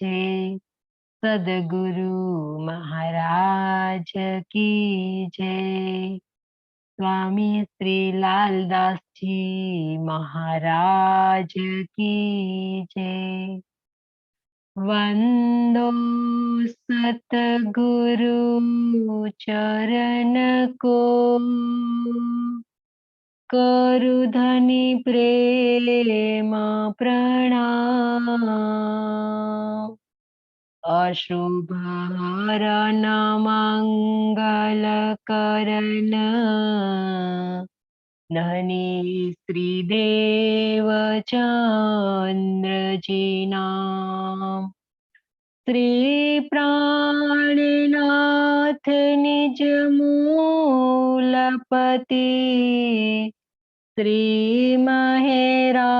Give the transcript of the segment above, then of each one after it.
जय। सदगुरु महाराज की जय। स्वामी श्री लालदास जी महाराज की जय। वंदो सतगुरु चरण को, करु धनि प्रेम प्रणाम। अशुभ हरण मंगल करण, धनी श्रीदेव चंद्र जी नाम। श्री प्राणनाथ निज मूलपति, श्री महराज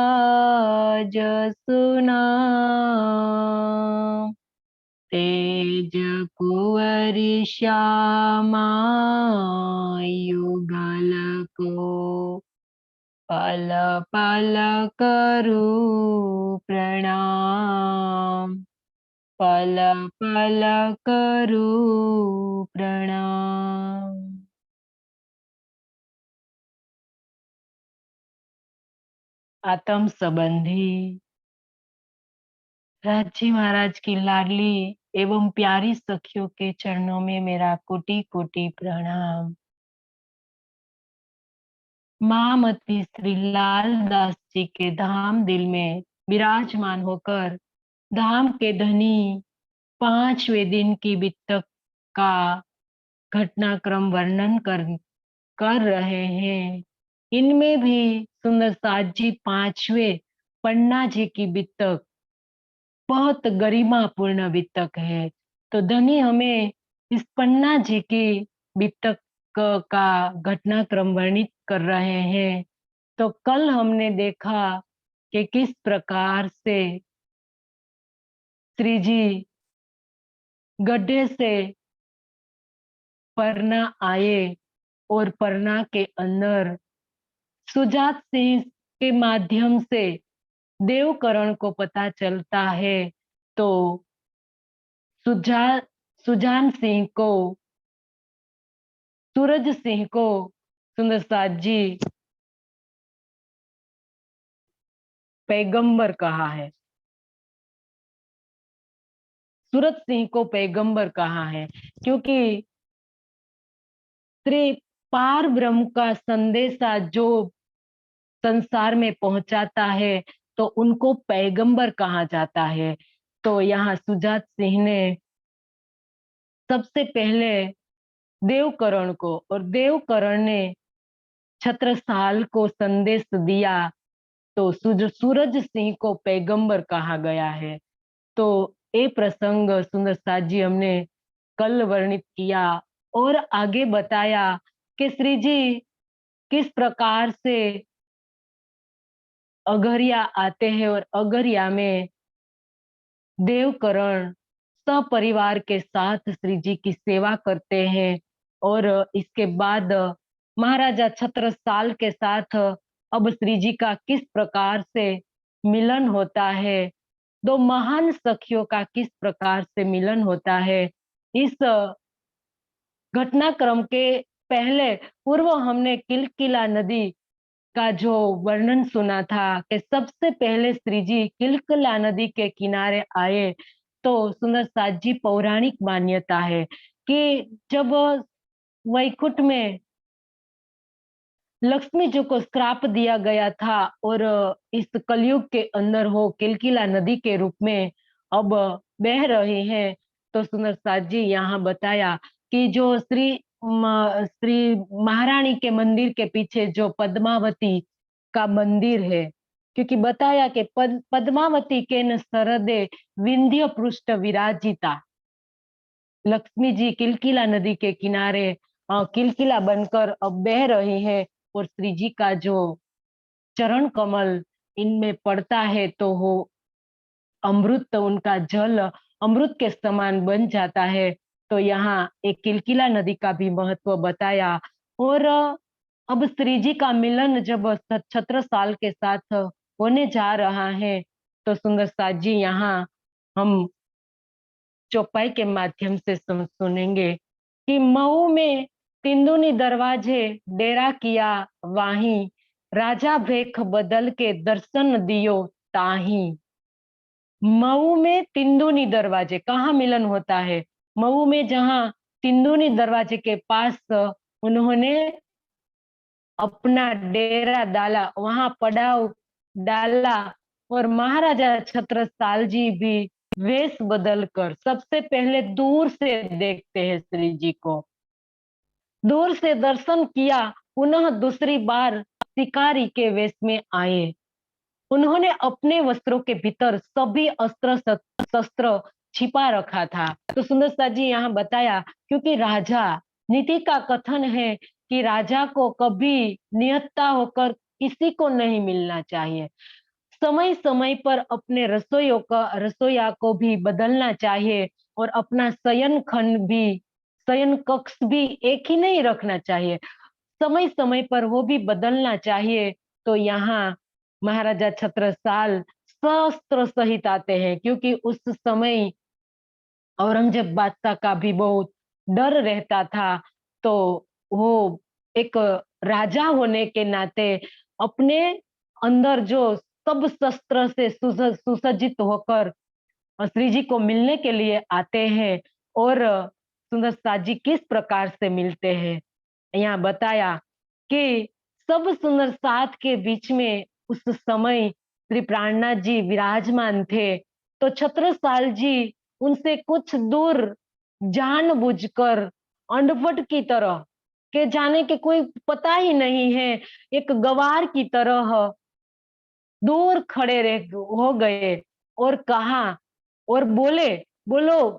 सुनाम। तेज कुंवरि श्यामा युगल को, पल पल करू प्रणाम। पल पल करू प्रणाम। आत्म संबंधी राज जी महाराज की लाडली एवं प्यारी सखियों के चरणों में मेरा कोटि कोटि प्रणाम। महामती श्री लालदास जी के धाम दिल में विराजमान होकर धाम के धनी 5वें दिन की बित्तक का घटनाक्रम वर्णन कर रहे हैं। इनमें भी सुंदर साथ जी 5वें पन्ना जी की बित्तक बहुत गरिमापूर्ण बित्तक है। तो धनी हमें इस पन्ना जी की बित्तक का घटनाक्रम वर्णित कर रहे हैं। तो कल हमने देखा कि किस प्रकार से श्री जी गड्ढे से परना आए और परना के अंदर सुजात सिंह के माध्यम से देवकरण को पता चलता है। तो सुजान सिंह को, सूरज सिंह को सुंदर साथ जी पैगंबर कहा है। सूरज सिंह को पैगंबर कहा है क्योंकि श्री पार ब्रह्म का संदेशा जो संसार में पहुंचाता है तो उनको पैगंबर कहा जाता है। तो यहाँ सुजात सिंह ने सबसे पहले देवकरण को और देवकरण ने छत्रसाल को संदेश दिया। तो सूरज सिंह को पैगंबर कहा गया है। तो ये प्रसंग सुंदर साथ जी हमने कल वर्णित किया और आगे बताया कि श्री जी किस प्रकार से अगरिया आते हैं और अगरिया में देवकरण सपरिवार के साथ श्री जी की सेवा करते हैं। और इसके बाद महाराजा छत्रसाल के साथ अब श्री जी का किस प्रकार से मिलन होता है, दो महान सखियों का किस प्रकार से मिलन होता है। इस घटनाक्रम के पहले पूर्व हमने किलकिला नदी का जो वर्णन सुना था कि सबसे पहले श्री जी किलकिला नदी के किनारे आए। तो सुंदर साथ जी पौराणिक मान्यता है कि जब वैकुंठ में लक्ष्मी जी को श्राप दिया गया था और इस कलयुग के अंदर हो किलकिला नदी के रूप में अब बह रहे हैं। तो सुंदर साथ जी यहाँ बताया कि जो श्री महारानी के मंदिर के पीछे जो पद्मावती का मंदिर है, क्योंकि बताया कि पद्मावती के न सरदे विंध्य पृष्ठ विराजिता, लक्ष्मी जी किलकिला नदी के किनारे किलकिला बनकर अब बह रही है और श्री जी का जो चरण कमल इनमें पड़ता है तो वो अमृत, उनका जल अमृत के समान बन जाता है। तो यहाँ एक किलकिला नदी का भी महत्व बताया। और अब श्री जी का मिलन जब छत्रसाल के साथ होने जा रहा है तो सुंदर साथ जी यहाँ हम चौपाई के माध्यम से सुनेंगे कि मऊ में तिंदुनी दरवाजे डेरा किया वाही, राजा भेख बदल के दर्शन दियो ताही। मऊ में तिंदुनी दरवाजे कहाँ मिलन होता है? मऊ में, जहाँ तिंदुनी दरवाजे के पास उन्होंने अपना डेरा डाला, वहां पड़ाव डाला। और महाराजा छत्रसाल जी भी वेश बदल कर सबसे पहले दूर से देखते हैं श्री जी को, दूर से दर्शन किया, पुनः दूसरी बार शिकारी के वेश में आए। उन्होंने अपने वस्त्रों के भीतर सभी अस्त्र शस्त्र छिपा रखा था। तो सुंदरता जी यहाँ बताया, क्योंकि राजा, नीति का कथन है कि राजा को कभी निहत्था होकर किसी को नहीं मिलना चाहिए। समय समय पर अपने रसोइया को भी बदलना चाहिए, और अपना शयन कक्ष भी एक ही नहीं रखना चाहिए, समय समय पर वो भी बदलना चाहिए। तो यहाँ महाराजा छत्रसाल शस्त्र सहित आते हैं, क्योंकि उस समय औरंगजेब बादशाह का भी बहुत डर रहता था। तो वो एक राजा होने के नाते अपने अंदर जो सब शस्त्र से सुसज्जित होकर श्री जी को मिलने के लिए आते हैं। और सुंदर साज जी किस प्रकार से मिलते हैं, यहाँ बताया कि सब सुंदर साथ के बीच में उस समय श्री प्राणनाथ जी विराजमान थे। तो छत्रसाल जी उनसे कुछ दूर जानबूझकर अंडपट की तरह, के जाने के कोई पता ही नहीं है, एक गवार की तरह दूर खड़े रह हो गए और कहा और बोले, बोलो,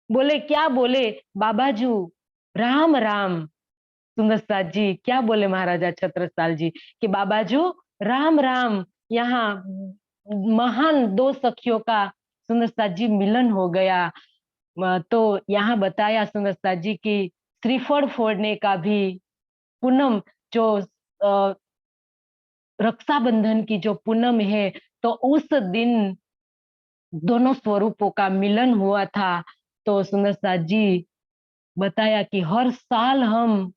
बोले क्या बोले बाबाजू, राम राम। सुंदर साज जी क्या बोले महाराजा छत्रसाल जी कि बाबाजू राम राम। यहाँ महान दो सखियों का सुंदर साज जी मिलन हो गया। तो यहाँ बताया सुंदर साज जी की श्रीफल फोड़ने का भी पूनम, जो रक्षाबंधन की जो पूनम है, तो उस दिन दोनों स्वरूपों का मिलन हुआ था। तो सुंदर साज जी बताया कि हर साल हम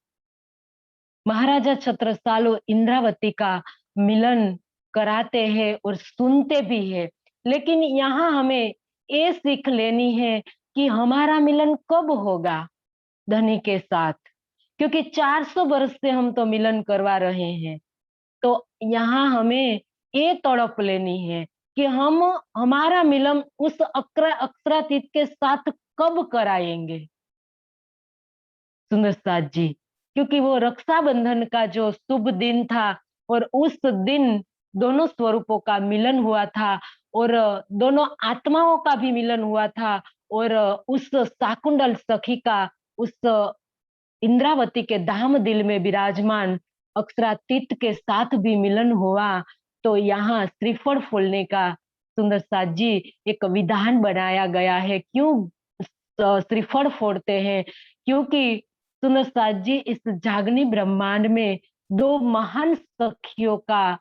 महाराजा छत्रसाल और इंद्रावती का मिलन कराते हैं और सुनते भी है, लेकिन यहाँ हमें ये सीख लेनी है कि हमारा मिलन कब होगा धनी के साथ, क्योंकि 400 वर्ष से हम तो मिलन करवा रहे हैं। तो यहाँ हमें ये तड़प लेनी है कि हम हमारा मिलन उस अक्षरातीत के साथ कब कराएंगे सुंदर साथ जी, क्योंकि वो रक्षाबंधन का जो शुभ दिन था और उस दिन दोनों स्वरूपों का मिलन हुआ था और दोनों आत्माओं का भी मिलन हुआ था। और उस शाकुंडल सखी का उस इंद्रावती के धाम दिल में विराजमान अक्षरातीत के साथ भी मिलन हुआ। तो यहाँ श्रीफल फूलने का सुंदर साथ जी एक विधान बनाया गया है। क्यों श्रीफल फोड़ते हैं? क्योंकि सुंदर साथ जी इस जागनी ब्रह्मांड में दो महान सखियों का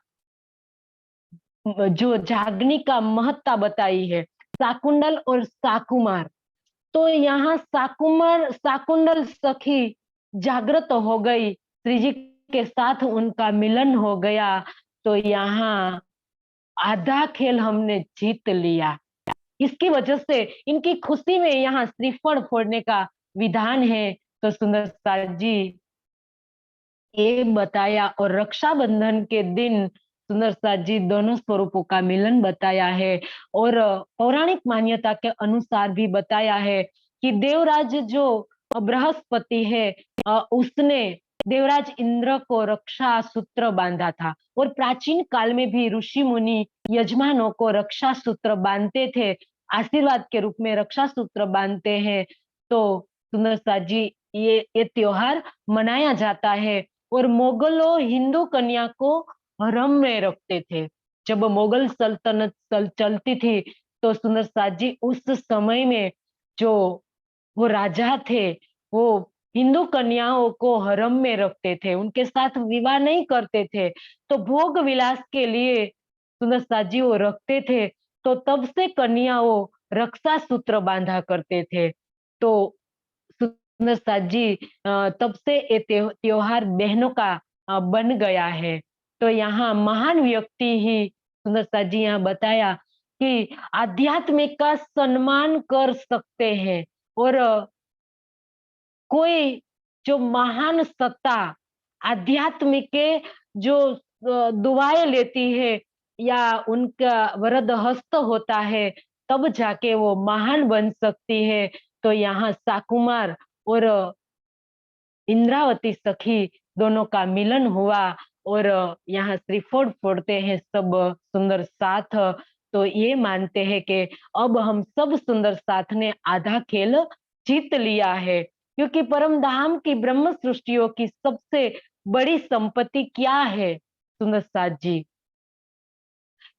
जो जागनी का महत्ता बताई है, शाकुंडल और शाकुमार। तो यहाँ शाकुंडल सखी जागृत हो गई, श्री जी के साथ उनका मिलन हो गया। तो यहाँ आधा खेल हमने जीत लिया। इसकी वजह से इनकी खुशी में यहाँ श्रीफल फोड़ने का विधान है। तो सुंदर साथ जी ये बताया, और रक्षाबंधन के दिन सुंदर साथ जी दोनों स्वरूपों का मिलन बताया है। और पौराणिक मान्यता के अनुसार भी बताया है कि देवराज जो बृहस्पति है, उसने देवराज इंद्र को रक्षा सूत्र बांधा था। और प्राचीन काल में भी ऋषि मुनि यजमानों को रक्षा सूत्र बांधते थे, आशीर्वाद के रूप में रक्षा सूत्र बांधते हैं। तो सुंदर साथ जी ये त्योहार मनाया जाता है। और मुगलों हिंदू कन्या को हरम में रखते थे। जब मुगल सल्तनत चलती थी, तो सुंदर साथ जी उस समय में जो वो राजा थे, वो हिंदू कन्याओं को हरम में रखते थे, उनके साथ विवाह नहीं करते थे। तो भोग विलास के लिए सुंदर साथ जी वो रखते थे। तो तब से कन्याओं रक्षा सूत्र बांधा करते थे। तो सुंदर साथ जी तब से ये त्योहार बहनों का बन गया है। तो यहाँ महान व्यक्ति ही सुंदर साथ जी यहाँ बताया कि आध्यात्म का सम्मान कर सकते हैं और कोई जो महान सत्ता आध्यात्म के जो दुआएं लेती है या उनका वरद हस्त होता है, तब जाके वो महान बन सकती है। तो यहाँ साकुमार और इंद्रावती सखी दोनों का मिलन हुआ और यहाँ श्रीफल फोड़ते हैं सब सुंदर साथ। तो ये मानते हैं कि अब हम सब सुंदर साथ ने आधा खेल जीत लिया है, क्योंकि परम धाम की ब्रह्म सृष्टियों की सबसे बड़ी संपत्ति क्या है सुंदर साथ जी?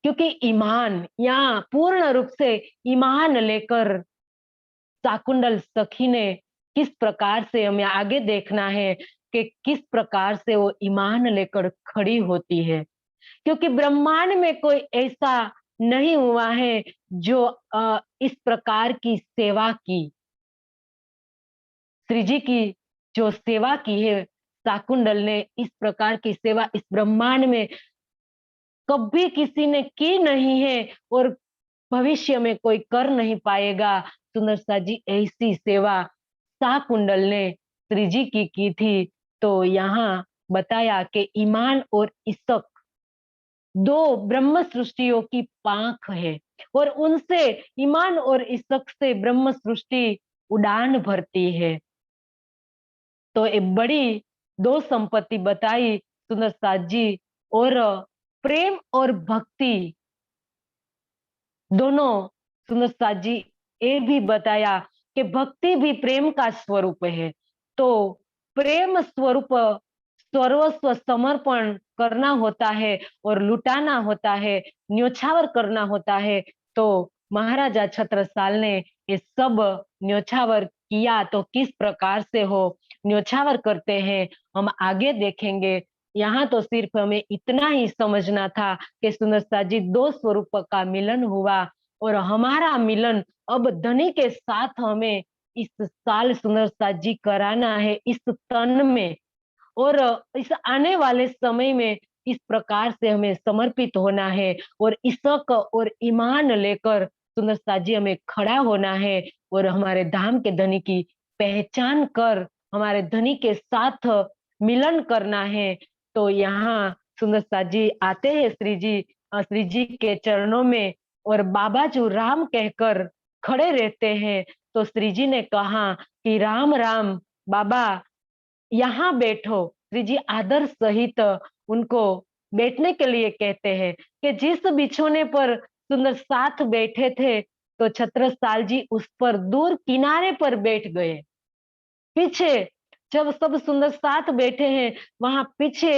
क्योंकि ईमान, यहाँ पूर्ण रूप से ईमान लेकर शाकुंतल सखी ने किस प्रकार से हमें आगे देखना है कि किस प्रकार से वो ईमान लेकर खड़ी होती है, क्योंकि ब्रह्मांड में कोई ऐसा नहीं हुआ है जो इस प्रकार की सेवा की, श्री जी की जो सेवा की है शाकुंतल ने, इस प्रकार की सेवा इस ब्रह्मांड में कभी किसी ने की नहीं है और भविष्य में कोई कर नहीं पाएगा। सुंदर सा जी ऐसी सेवा शाकुंतल ने श्री जी की थी। तो यहाँ बताया कि ईमान और इशक दो ब्रह्म सृष्टियों की पांख है और उनसे ईमान और इशक से ब्रह्म सृष्टि उड़ान भरती है। तो एक बड़ी दो संपत्ति बताई सुंदर साथ जी। और प्रेम और भक्ति दोनों सुंदर साथ जी ये भी बताया कि भक्ति भी प्रेम का स्वरूप है। तो प्रेम स्वरूप सर्वस्व समर्पण करना होता है और लुटाना होता है, न्योछावर करना होता है। तो महाराजा छत्रसाल ने ये सब न्योछावर किया। तो किस प्रकार से हो न्योछावर करते हैं हम आगे देखेंगे। यहाँ तो सिर्फ हमें इतना ही समझना था कि सुंदर साथ जी दो स्वरूप का मिलन हुआ और हमारा मिलन अब धनी के साथ हमें इस साल सुंदर साथ जी कराना है इस तन में, और इस आने वाले समय में इस प्रकार से हमें समर्पित होना है और इशक और ईमान लेकर सुंदर साथ जी हमें खड़ा होना है और हमारे धाम के धनी की पहचान कर हमारे धनी के साथ मिलन करना है। तो यहाँ सुंदर साथ जी आते हैं श्री जी के चरणों में और बाबा जो राम कहकर खड़े रहते हैं। तो श्री जी ने कहा कि राम राम बाबा यहाँ बैठो। श्री जी आदर सहित उनको बैठने के लिए कहते हैं कि जिस बिछोने पर सुंदर साथ बैठे थे तो छत्रसाल जी उस पर दूर किनारे पर बैठ गए। पीछे जब सब सुंदर साथ बैठे हैं वहां पीछे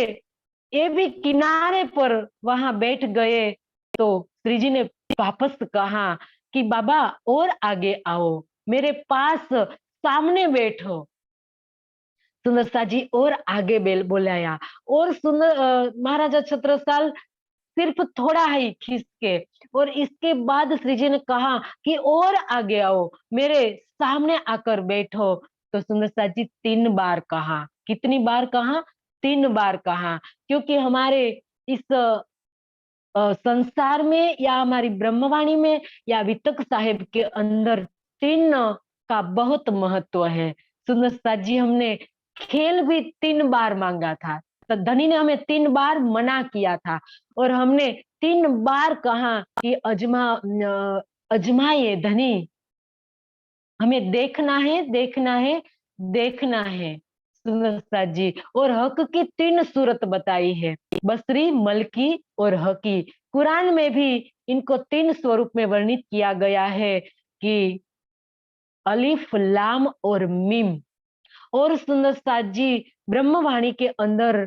ये भी किनारे पर वहां बैठ गए। तो श्री जी ने वापस कहा कि बाबा और आगे आओ, मेरे पास सामने बैठो। सुंदर साथ जी और आगे बुलाया और सुंदर महाराजा छत्रसाल सिर्फ थोड़ा ही खिसके और इसके बाद श्री जी ने कहा कि और आगे आओ, मेरे सामने आकर बैठो। तो सुंदर साथ जी 3 बार कहा। कितनी बार कहा? 3 बार कहा। क्योंकि हमारे इस संसार में या हमारी ब्रह्मवाणी में या वितक साहेब के अंदर 3 का बहुत महत्व है। सुंदर साथ जी हमने खेल भी 3 बार मांगा था, तो धनी ने हमें 3 बार मना किया था और हमने 3 बार कहा कि अजमाइए धनी, हमें देखना है देखना है देखना है। सुंदर साथ जी और हक की 3 सूरत बताई है, बसरी, मलकी और हकी। कुरान में भी इनको 3 स्वरूप में वर्णित किया गया है कि अलिफ, लाम और मीम। और सुंदर साथ जी ब्रह्मवाणी के अंदर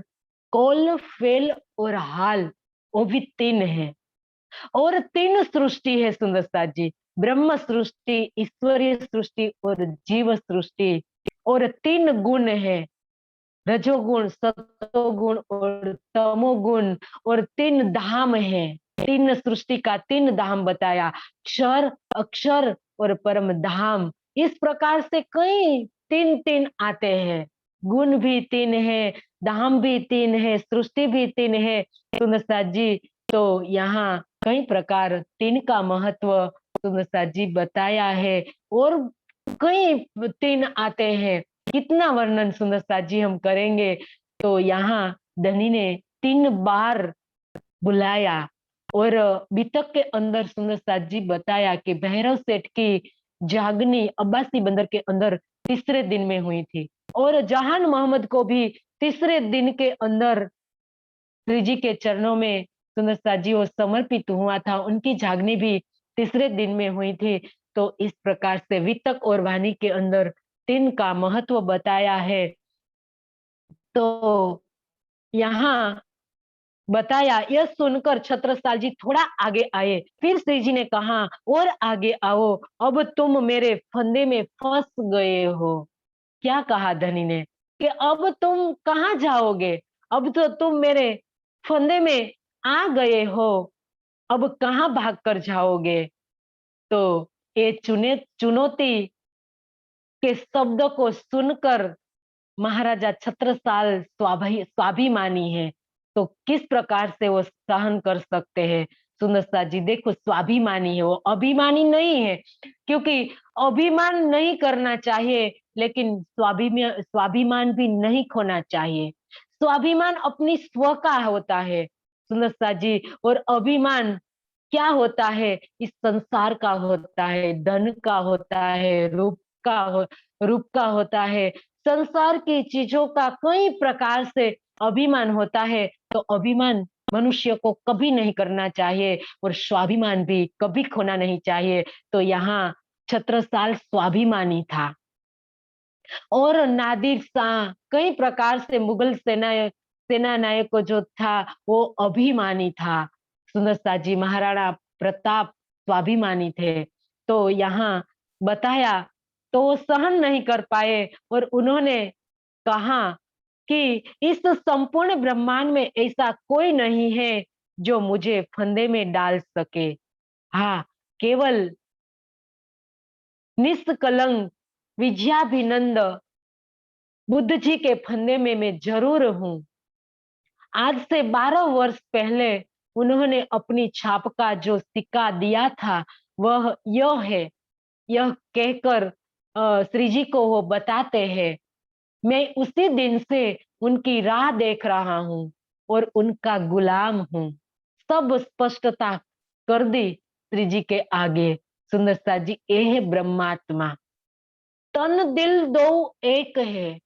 कौल, फेल और हाल, वो भी 3 है और 3 सृष्टि है सुंदर साथ जी, ब्रह्म सृष्टि, ईश्वरीय सृष्टि और जीव सृष्टि। और 3 गुण है, रजोगुण, सतोगुण और तमोगुण और 3 धाम है। तीन सृष्टि का तीन धाम बताया, क्षर, अक्षर और परम धाम। इस प्रकार से कई तीन तीन आते हैं, गुण भी तीन है, धाम भी तीन है, सृष्टि भी तीन है सुंदर साथ जी। तो यहाँ कई प्रकार तीन का महत्व सुंदर साथ जी बताया है, और कई तीन आते हैं, कितना वर्णन सुंदर साथ जी हम करेंगे। तो यहाँ धनी ने 3 बार बुलाया, और बीतक के अंदर सुंदर साथ जी बताया कि भैरव सेठ की जागनी अब्बासी बंदर के अंदर तीसरे दिन में हुई थी, और जहान मोहम्मद को भी तीसरे दिन के अंदर श्री जी के चरणों में सुंदर साथ जी वो समर्पित हुआ था, उनकी जागनी भी तीसरे दिन में हुई थी। तो इस प्रकार से वितक और वाणी के अंदर तीन का महत्व बताया है। तो यहाँ बताया, यह सुनकर छत्रसाल जी थोड़ा आगे आए, फिर श्री जी ने कहा और आगे आओ, अब तुम मेरे फंदे में फंस गए हो। क्या कहा धनी ने कि अब तुम कहाँ जाओगे, अब तो तुम मेरे फंदे में आ गए हो, अब कहाँ भाग कर जाओगे। तो ये चुनौती के शब्दों को सुनकर महाराजा छत्रसाल स्वाभिमानी है, तो किस प्रकार से वो सहन कर सकते हैं। सुंदर साथ जी देखो, स्वाभिमानी है, वो अभिमानी नहीं है, क्योंकि अभिमान नहीं करना चाहिए, लेकिन स्वाभिमान स्वाभिमान भी नहीं खोना चाहिए। स्वाभिमान अपनी स्व का होता है सुंदर साथ जी, और अभिमान क्या होता है, इस संसार का होता है, धन का होता है, रूप का होता है, संसार की चीजों का कई प्रकार से अभिमान होता है। तो अभिमान मनुष्य को कभी नहीं करना चाहिए, और स्वाभिमान भी कभी खोना नहीं चाहिए। तो यहाँ छत्रसाल स्वाभिमानी था, और नादिर शाह कई प्रकार से मुगल सेना नायक जो था वो अभिमानी था। सुंदर शाह जी महाराणा प्रताप स्वाभिमानी थे। तो यहाँ बताया, तो वो सहन नहीं कर पाए, और उन्होंने कहा कि इस संपूर्ण ब्रह्मांड में ऐसा कोई नहीं है जो मुझे फंदे में डाल सके। हाँ, केवल निष्कलंक विजयाभिनंद बुद्ध जी के फंदे में मैं जरूर हूं। आज से 12 वर्ष पहले उन्होंने अपनी छाप का जो सिक्का दिया था वह यह है, यह कहकर श्री जी को वो बताते हैं, मैं उसी दिन से उनकी राह देख रहा हूँ और उनका गुलाम हूँ। सब स्पष्टता कर दी श्री जी के आगे। सुंदर साथ जी, ये है ब्रह्मात्मा, तन दिल दो एक है,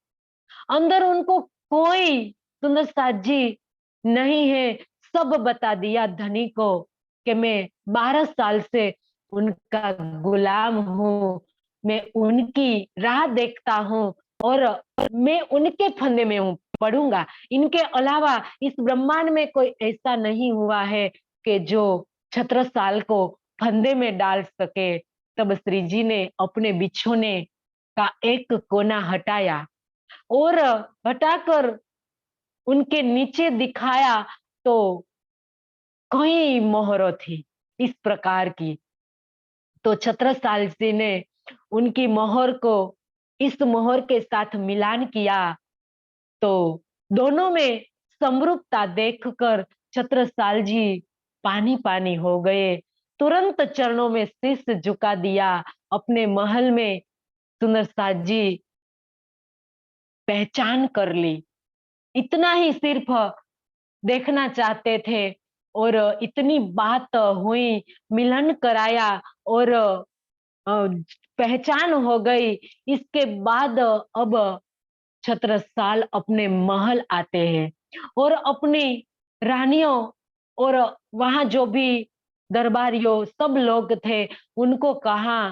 अंदर उनको कोई सुंदर साथ जी नहीं है। सब बता दिया धनी को कि मैं 12 साल से उनका गुलाम हूँ, मैं उनकी राह देखता हूँ, और मैं उनके फंदे में हूँ, पढ़ूंगा। इनके अलावा इस ब्रह्मांड में कोई ऐसा नहीं हुआ है कि जो छत्रसाल को फंदे में डाल सके। तब श्री जी ने अपने बिछोने का एक कोना हटाया, और हटाकर उनके नीचे दिखाया, तो कई मोहरों थी इस प्रकार की। तो छत्रसाल जी ने उनकी मोहर को इस मोहर के साथ मिलान किया, तो दोनों में समरूपता देखकर छत्रसाल जी पानी पानी हो गए। तुरंत चरणों में शीश झुका दिया। अपने महल में सुंदर साथ जी पहचान कर ली। इतना ही सिर्फ देखना चाहते थे, और इतनी बात हुई, मिलन कराया, और पहचान हो गई। इसके बाद अब छत्रसाल अपने महल आते हैं, और अपनी रानियों और वहां जो भी दरबारियों सब लोग थे उनको कहा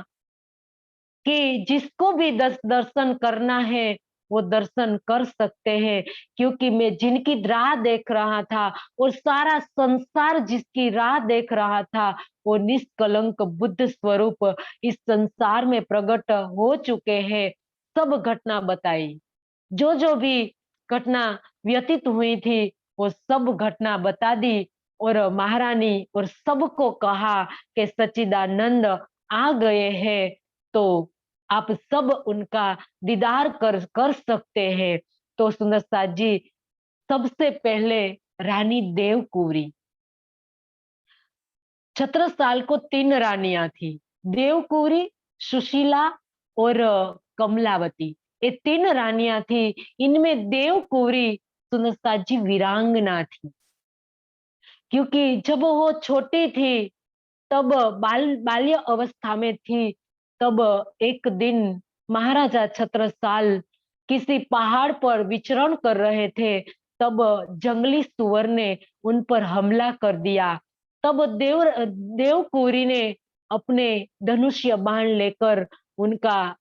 कि जिसको भी दर्शन करना है वो दर्शन कर सकते हैं, क्योंकि मैं जिनकी राह देख रहा था और सारा संसार जिसकी राह देख रहा था वो निष्कलंक बुद्ध स्वरूप इस संसार में प्रकट हो चुके हैं। सब घटना बताई, जो भी घटना व्यतीत हुई थी वो सब घटना बता दी, और महारानी और सबको कहा कि सच्चिदानंद आ गए हैं, तो आप सब उनका दीदार कर कर सकते हैं। तो सुंदर साथ जी सबसे पहले रानी देवकुंवरी, छत्रसाल को 3 रानियां थी, देवकुंवरी, सुशीला और कमलावती। ये 3 रानियां थी। इनमें देवकुंवरी सुंदर साथ जी वीरांगना थी, क्योंकि जब वो छोटी थी, तब बाल्य अवस्था में थी, तब एक दिन महाराजा छत्रसाल किसी पहाड़ पर विचरण कर रहे थे, तब जंगली सुअर ने उन पर हमला कर दिया। तब देवकुंवरी ने अपने धनुष्य बाण लेकर उनका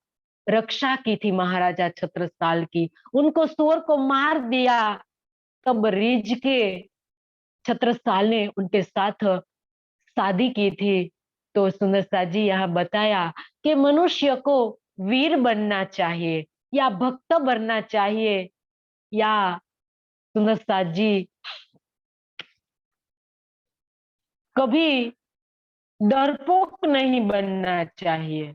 रक्षा की थी, महाराजा छत्रसाल की। उनको सुअर को मार दिया। तब रिझ के छत्रसाल ने उनके साथ शादी की थी। तो सुंदर साथ जी यहाँ बताया कि मनुष्य को वीर बनना चाहिए या भक्त बनना चाहिए, या सुंदर साथ जी कभी डरपोक नहीं बनना चाहिए।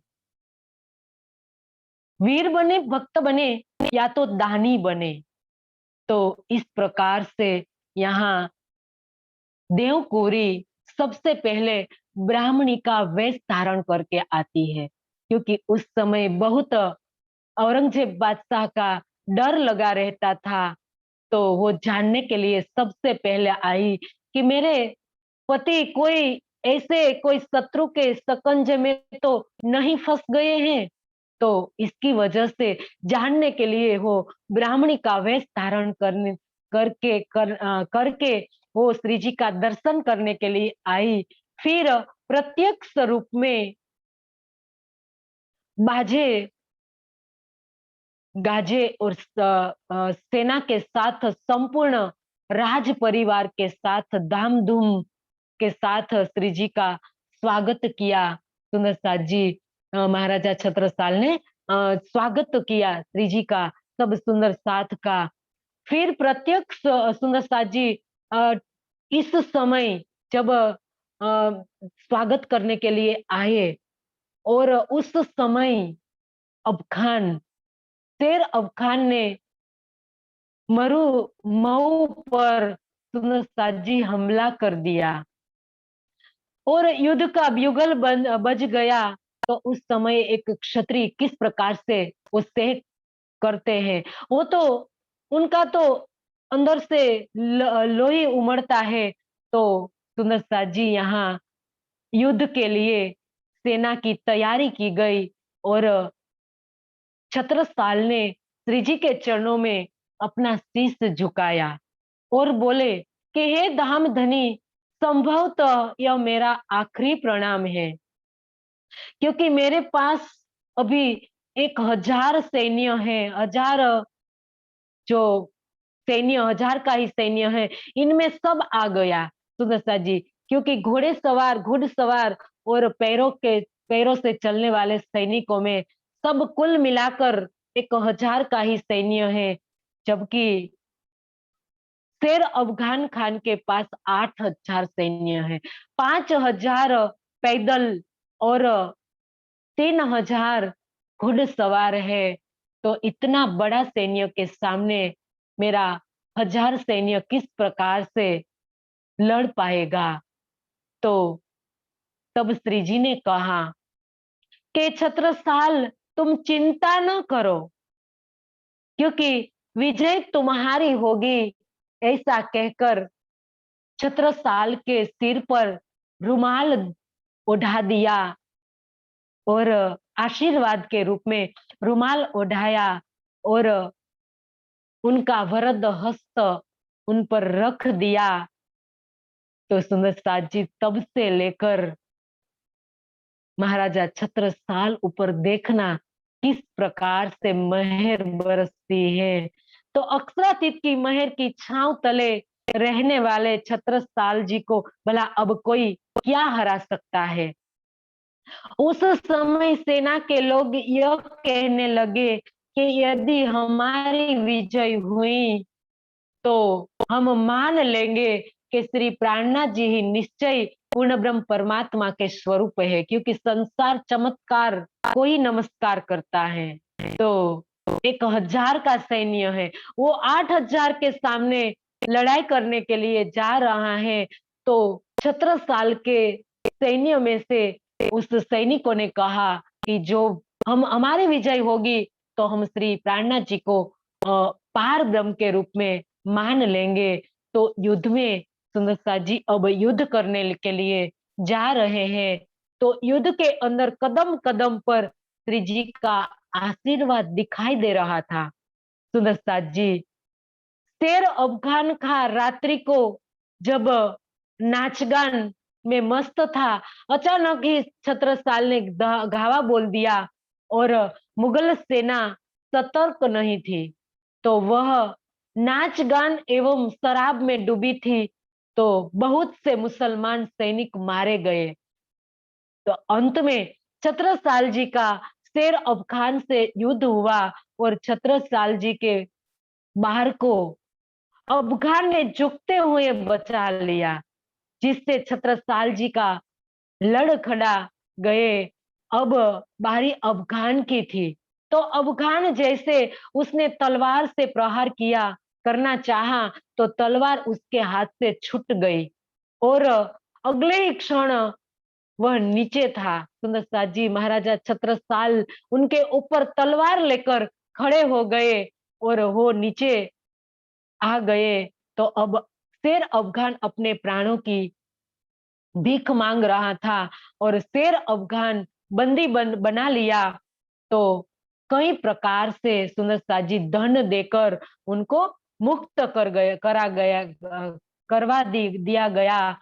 वीर बने, भक्त बने, या तो दानी बने। तो इस प्रकार से यहाँ देवकुंवरी सबसे पहले ब्राह्मणी का वेश धारण करके आती है, क्योंकि उस समय बहुत औरंगजेब बादशाह का डर लगा रहता था। तो वो जानने के लिए सबसे पहले आई कि मेरे पति कोई ऐसे कोई शत्रु के शिकंजे में तो नहीं फंस गए हैं। तो इसकी वजह से जानने के लिए वो ब्राह्मणी का वेश धारण करके वो श्री जी का दर्शन करने के लिए आई। फिर प्रत्यक्ष रूप में बाजे गाजे और सेना के साथ संपूर्ण राज परिवार के साथ धाम-धूम के साथ श्री जी का स्वागत किया। सुंदर साथ जी महाराजा छत्रसाल ने स्वागत किया श्री जी का, सब सुंदर साथ का। फिर प्रत्यक्ष सुंदर साथ जी अ, इस समय जब स्वागत करने के लिए आए, और उस समय अफ़गान शेर अफ़गान ने मरु मऊ पर सुंदर साथ जी हमला कर दिया और युद्ध का ब्यूगल बज गया। तो उस समय एक क्षत्रिय किस प्रकार से उससे करते हैं, वो तो उनका तो अंदर से लोही उमड़ता है। तो सुंदर साथ जी यहाँ युद्ध के लिए सेना की तैयारी की गई, और छत्रसाल ने श्री जी के चरणों में अपना शीश झुकाया और बोले कि हे धाम धनी, संभवतः यह मेरा आखिरी प्रणाम है, क्योंकि मेरे पास अभी 1000 सैन्य है, 1000 जो सैन्य, 1000 का ही सैन्य है, इनमें सब आ गया सुदर्शन जी, क्योंकि घोड़ेसवार, घुड़सवार और पैरों से चलने वाले सैनिकों में सब कुल मिलाकर 1000 का ही सैन्य है, जबकि शेर अफगान खान के पास 8000 सैन्य है, 5000 पैदल और 3000 घुड़सवार है। तो इतना बड़ा सैन्य के सामने मेरा 1000 सैन्य किस प्रकार से लड़ पाएगा। तो तब श्री जी ने कहा कि छत्रसाल, तुम चिंता न करो, क्योंकि विजय तुम्हारी होगी। ऐसा कहकर छत्रसाल के सिर पर रुमाल ओढ़ा दिया और आशीर्वाद के रूप में रुमाल ओढ़ाया, और उनका वरद हस्त उन पर रख दिया। तो सुंदर साथ जी तब से लेकर महाराजा छत्रसाल ऊपर देखना किस प्रकार से मेहर बरसती है। तो अक्षरातीत की मेहर की छांव तले रहने वाले छत्रसाल जी को भला अब कोई क्या हरा सकता है। उस समय सेना के लोग यह कहने लगे कि यदि हमारी विजय हुई तो हम मान लेंगे कि श्री प्राणनाथ जी ही निश्चय पूर्ण ब्रह्म परमात्मा के स्वरूप है, क्योंकि संसार चमत्कार को ही नमस्कार करता है। तो 1000 का सैन्य है, वो 8000 के सामने लड़ाई करने के लिए जा रहा है। तो छत्रसाल के सैन्य में से उस सैनिकों ने कहा कि जो हम हमारी विजय होगी तो हम श्री प्राणनाथ जी को पार ब्रह्म के रूप में मान लेंगे। तो युद्ध में सुंदरसा जी अब युद्ध करने के लिए जा रहे हैं। तो युद्ध के अंदर कदम कदम पर श्री जी का आशीर्वाद दिखाई दे रहा था। सुंदरसा जी शेर अफगान खां रात्रि को जब नाचगान में मस्त था, अचानक ही छत्रसाल ने धावा बोल दिया और मुगल सेना सतर्क नहीं थी। तो वह नाच गान एवं शराब में डूबी थी। तो बहुत से मुसलमान सैनिक मारे गए। तो अंत में छत्रसाल जी का शेर अफगान से युद्ध हुआ और छत्रसाल जी के बाहर को अफगान ने झुकते हुए बचा लिया, जिससे छत्रसाल जी का लड़ खड़ा गए। अब बारी अफगान की थी। तो अफगान जैसे उसने तलवार से प्रहार किया करना चाहा, तो तलवार उसके हाथ से छूट गई और अगले ही क्षण वह नीचे था। सुंदरसा जी महाराजा छत्रसाल उनके ऊपर तलवार लेकर खड़े हो गए और वो नीचे आ गए। तो अब शेर अफगान अपने प्राणों की भीख मांग रहा था और शेर अफगान बंदी बना लिया। तो कई प्रकार से सुंदरसा जी धन देकर उनको मुक्त करवा दिया गया।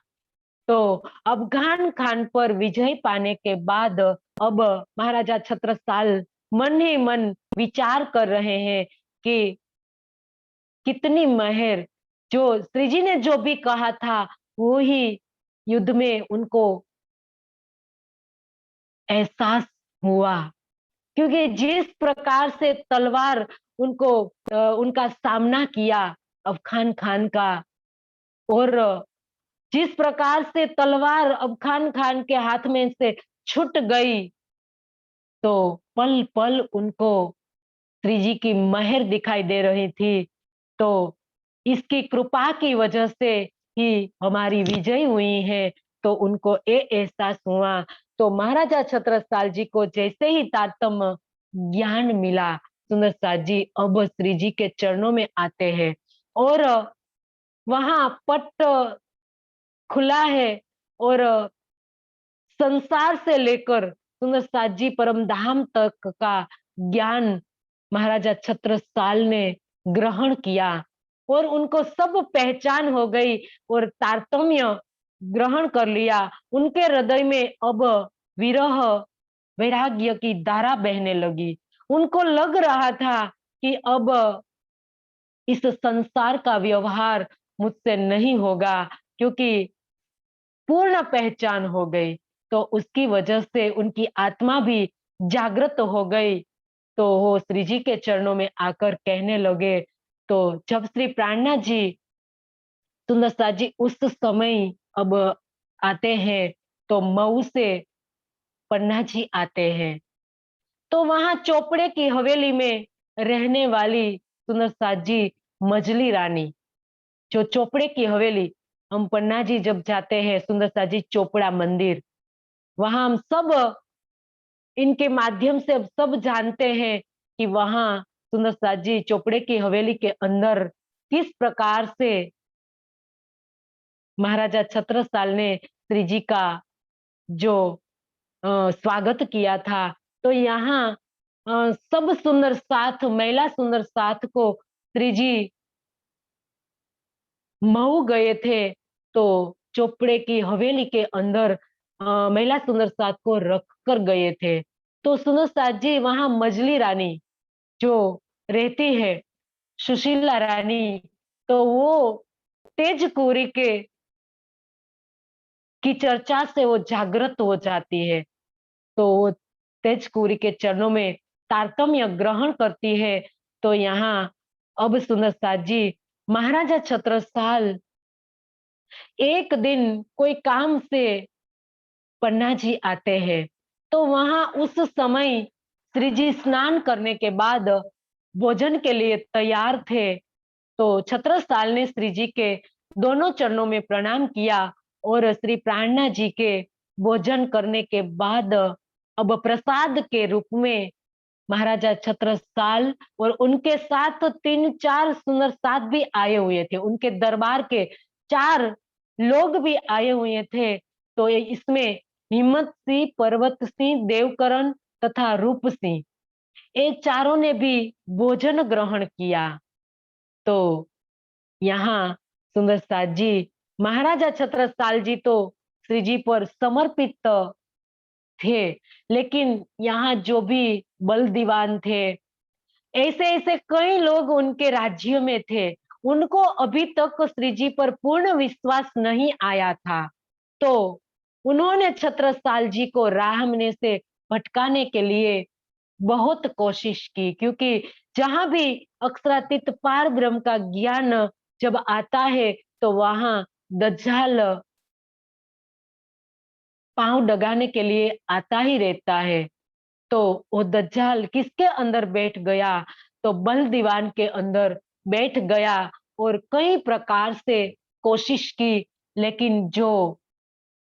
तो अफगान खान पर विजय पाने के बाद अब महाराजा छत्रसाल मन ही मन विचार कर रहे हैं कि कितनी मेहर, जो श्री जी ने जो भी कहा था वो ही युद्ध में उनको एहसास हुआ। क्योंकि जिस प्रकार से तलवार उनको उनका सामना किया अफगान खान का, और जिस प्रकार से तलवार अफगान खान के हाथ में से छूट गई, तो पल पल उनको श्री जी की मेहर दिखाई दे रही थी। तो इसकी कृपा की वजह से ही हमारी विजय हुई है। तो उनको ये एहसास हुआ। तो महाराजा छत्रसाल जी को जैसे ही तारतम्य ज्ञान मिला, सुंदरसा जी अब श्री जी के चरणों में आते हैं और वहां पट खुला है और संसार से लेकर सुंदरसा जी परम धाम तक का ज्ञान महाराजा छत्रसाल ने ग्रहण किया और उनको सब पहचान हो गई और तारतम्य ग्रहण कर लिया। उनके हृदय में अब विरह वैराग्य की धारा बहने लगी। उनको लग रहा था कि अब इस संसार का व्यवहार मुझसे नहीं होगा, क्योंकि पूर्ण पहचान हो गई। तो उसकी वजह से उनकी आत्मा भी जागृत हो गई। तो वो श्री जी के चरणों में आकर कहने लगे। तो जब श्री प्राणनाथ जी सुंदरसा जी उस समय अब आते हैं, तो मऊ से पन्ना जी आते हैं। तो वहां चोपड़े की हवेली में रहने वाली सुंदरसा जी मजली रानी, जो चोपड़े की हवेली, हम पन्ना जी जब जाते हैं सुंदरसा जी चोपड़ा मंदिर, वहां हम सब इनके माध्यम से अब सब जानते हैं कि वहां सुंदरसा जी चोपड़े की हवेली के अंदर किस प्रकार से महाराजा छत्रसाल ने श्री जी का जो स्वागत किया था। तो यहाँ सब सुंदर साथ, महिला सुंदर साथ को श्री जी मऊ गए थे। तो चोपड़े की हवेली के अंदर महिला सुंदर साथ को रख कर गए थे। तो सुंदर साथ जी वहां मजली रानी जो रहती है, सुशीला रानी, तो वो तेज कुंवरी के की चर्चा से वो जागृत हो जाती है। तो वो तेज कुंवरी के चरणों में तारतम्य ग्रहण करती है। तो यहाँ अब सुंदर साथ जी महाराजा छत्रसाल एक दिन कोई काम से पन्ना जी आते हैं, तो वहां उस समय श्री जी स्नान करने के बाद भोजन के लिए तैयार थे। तो छत्रसाल ने श्री जी के दोनों चरणों में प्रणाम किया और श्री प्राणनाथ जी के भोजन करने के बाद अब प्रसाद के रूप में महाराजा छत्रसाल और उनके साथ 3-4 सुंदर साथ भी आए हुए थे। उनके दरबार के 4 लोग भी आए हुए थे। तो इसमें हिम्मत सिंह, पर्वत सिंह, देवकरण तथा रूप सिंह, ये चारों ने भी भोजन ग्रहण किया। तो यहाँ सुंदर साथ जी, महाराजा छत्रसाल जी तो श्री जी पर समर्पित थे, लेकिन यहाँ जो भी बल दीवान थे, ऐसे ऐसे कई लोग उनके राज्य में थे, उनको अभी तक श्री जी पर पूर्ण विश्वास नहीं आया था। तो उन्होंने छत्रसाल जी को राह में से भटकाने के लिए बहुत कोशिश की, क्योंकि जहां भी अक्षरातीत पार ब्रह्म का ज्ञान जब आता है, तो वहां दज्जाल पांव डगाने के लिए आता ही रहता है। तो वो दज्जाल किसके अंदर बैठ गया? तो बल दीवान के अंदर बैठ गया और कई प्रकार से कोशिश की, लेकिन जो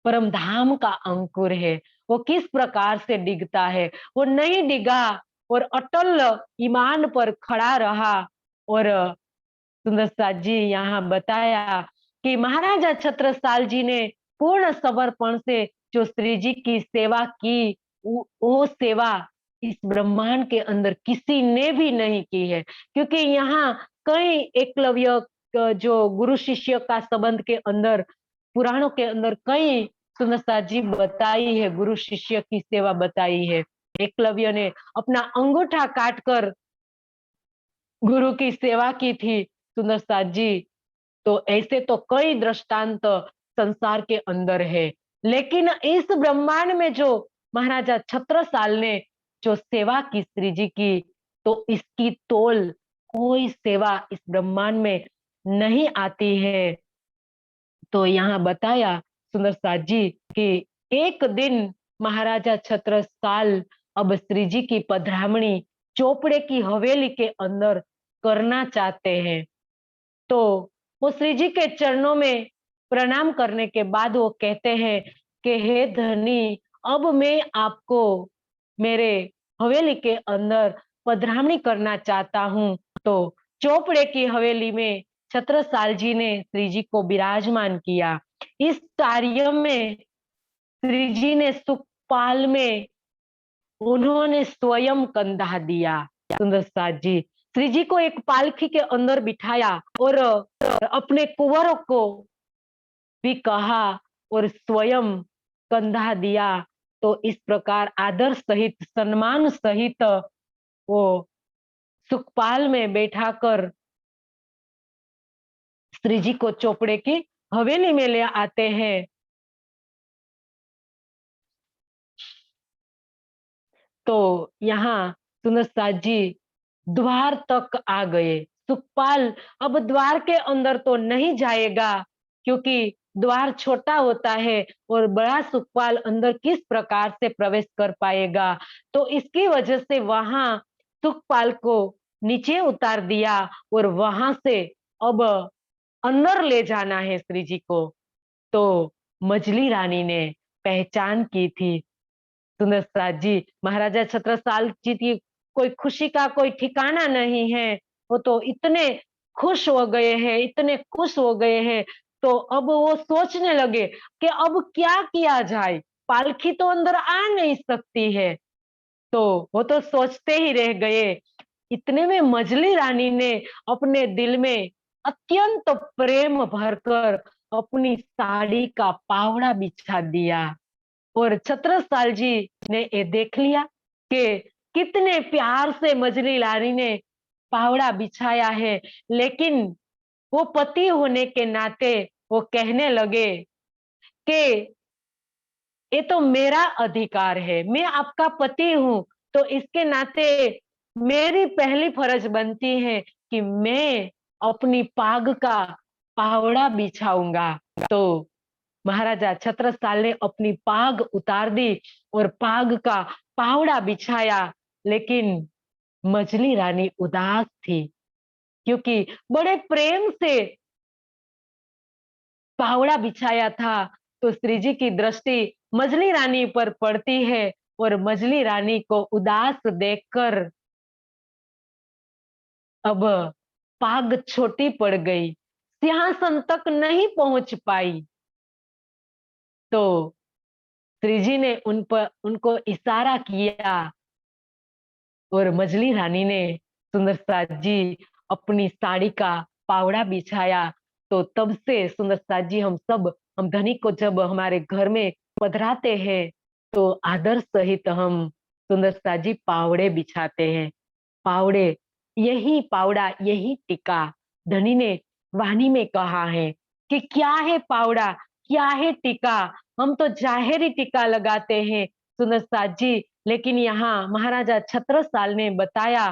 परम धाम का अंकुर है, वो किस प्रकार से डिगता है? वो नहीं डिगा और अटल ईमान पर खड़ा रहा। और सुंदर साथ जी यहाँ बताया कि महाराजा छत्रसाल जी ने पूर्ण समर्पण से जो श्री जी की सेवा की, वो सेवा इस ब्रह्मांड के अंदर किसी ने भी नहीं की है। क्योंकि यहाँ कई एकलव्य जो गुरु शिष्य का संबंध के अंदर, पुराणों के अंदर कई सुंदर साथ जी बताई है, गुरु शिष्य की सेवा बताई है। एकलव्य ने अपना अंगूठा काटकर गुरु की सेवा की थी सुंदर साथ जी। तो ऐसे तो कई दृष्टांत संसार के अंदर है, लेकिन इस ब्रह्मांड में जो महाराजा छत्रसाल ने जो सेवा की श्री जी की, तो इसकी तोल कोई सेवा इस ब्रह्मांड में नहीं आती है। तो यहाँ बताया सुंदर साथ जी कि एक दिन महाराजा छत्रसाल अब श्री जी की पधरामणी चोपड़े की हवेली के अंदर करना चाहते हैं। तो वो श्री जी के चरणों में प्रणाम करने के बाद वो कहते हैं कि हे धनी, अब मैं आपको मेरे हवेली के अंदर पधरामणी करना चाहता हूँ। तो चोपड़े की हवेली में छत्रसाल जी ने श्री जी को विराजमान किया। इस कार्य में श्री जी ने सुखपाल में उन्होंने स्वयं कंधा दिया। सुंदर साथ जी, श्री जी को एक पालकी के अंदर बिठाया और अपने कुंवरों को भी कहा और स्वयं कंधा दिया। तो इस प्रकार आदर सहित, सम्मान सहित वो सुखपाल में बैठाकर श्री जी को चोपड़े की हवेली में ले आते हैं। तो यहाँ सुंदर साथ जी द्वार तक आ गए। सुखपाल अब द्वार के अंदर तो नहीं जाएगा, क्योंकि द्वार छोटा होता है और बड़ा सुखपाल अंदर किस प्रकार से प्रवेश कर पाएगा। तो इसकी वजह से वहां सुखपाल को नीचे उतार दिया और वहां से अब अंदर ले जाना है श्री जी को। तो मजली रानी ने पहचान की थी सुंदर साथ जी, महाराजा छत्रसाल जी की कोई खुशी का कोई ठिकाना नहीं है। वो तो इतने खुश हो गए हैं, इतने खुश हो गए हैं। तो अब वो सोचने लगे कि अब क्या किया जाए, पालकी तो अंदर आ नहीं सकती है। तो वो तो सोचते ही रह गए। इतने में मजली रानी ने अपने दिल में अत्यंत प्रेम भरकर अपनी साड़ी का पावड़ा बिछा दिया। और छत्रसाल जी ने ये देख लिया कि कितने प्यार से मजली रानी ने पावड़ा बिछाया है, लेकिन वो पति होने के नाते वो कहने लगे कि ये तो मेरा अधिकार है, मैं आपका पति हूँ, तो इसके नाते मेरी पहली फर्ज बनती है कि मैं अपनी पाग का पावड़ा बिछाऊंगा। तो महाराजा छत्रसाल ने अपनी पाग उतार दी और पाग का पावड़ा बिछाया, लेकिन मछली रानी उदास थी, क्योंकि बड़े प्रेम से पावड़ा बिछाया था। तो श्री जी की दृष्टि मछली रानी पर पड़ती है और मछली रानी को उदास देखकर अब पाग छोटी पड़ गई, सिंहासन तक नहीं पहुंच पाई। तो श्री जी ने उनको इशारा किया और मछली रानी ने सुंदर साथ जी अपनी साड़ी का पावड़ा बिछाया। तो तब से सुंदर साथ जी हम धनी को जब हमारे घर में पधराते हैं तो आदर सहित हम सुंदर साथ जी पावड़े बिछाते हैं। पावड़े, यही पावड़ा, यही टीका धनी ने वाणी में कहा है कि क्या है पावड़ा, क्या है टीका। हम तो जाहिरी टीका लगाते हैं सुंदर साथ जी, लेकिन यहाँ महाराजा छत्रसाल ने बताया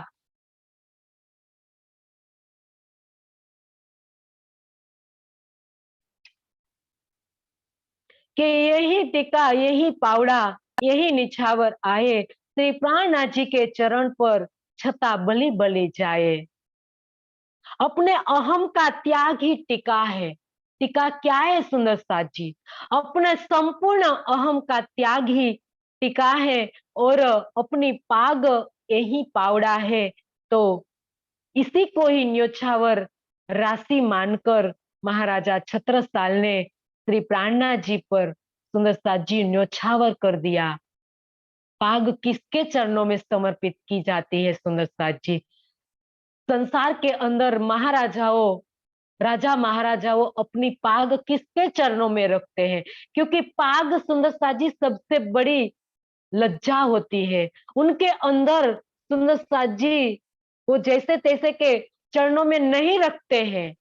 कि यही टीका, यही पावड़ा, यही निछावर आए, श्री प्राणनाथ जी के चरण पर छता बलि बलि जाए। अपने अहम का त्याग ही टीका है। टीका क्या है सुंदर साथ जी? अपने संपूर्ण अहम का त्याग ही टीका है और अपनी पाग यही पावड़ा है। तो इसी को ही न्योछावर राशि मानकर महाराजा छत्रसाल ने श्री प्राणनाथ जी पर सुंदर साथ जी न्योछावर कर दिया। पाग किसके चरणों में समर्पित की जाती है सुंदर साथ जी? संसार के अंदर महाराजाओं, राजा महाराजाओं अपनी पाग किसके चरणों में रखते हैं? क्योंकि पाग सुंदर साथ जी सबसे बड़ी लज्जा होती है। उनके अंदर सुंदर साथ जी वो जैसे तैसे के चरणों में नहीं रखते हैं।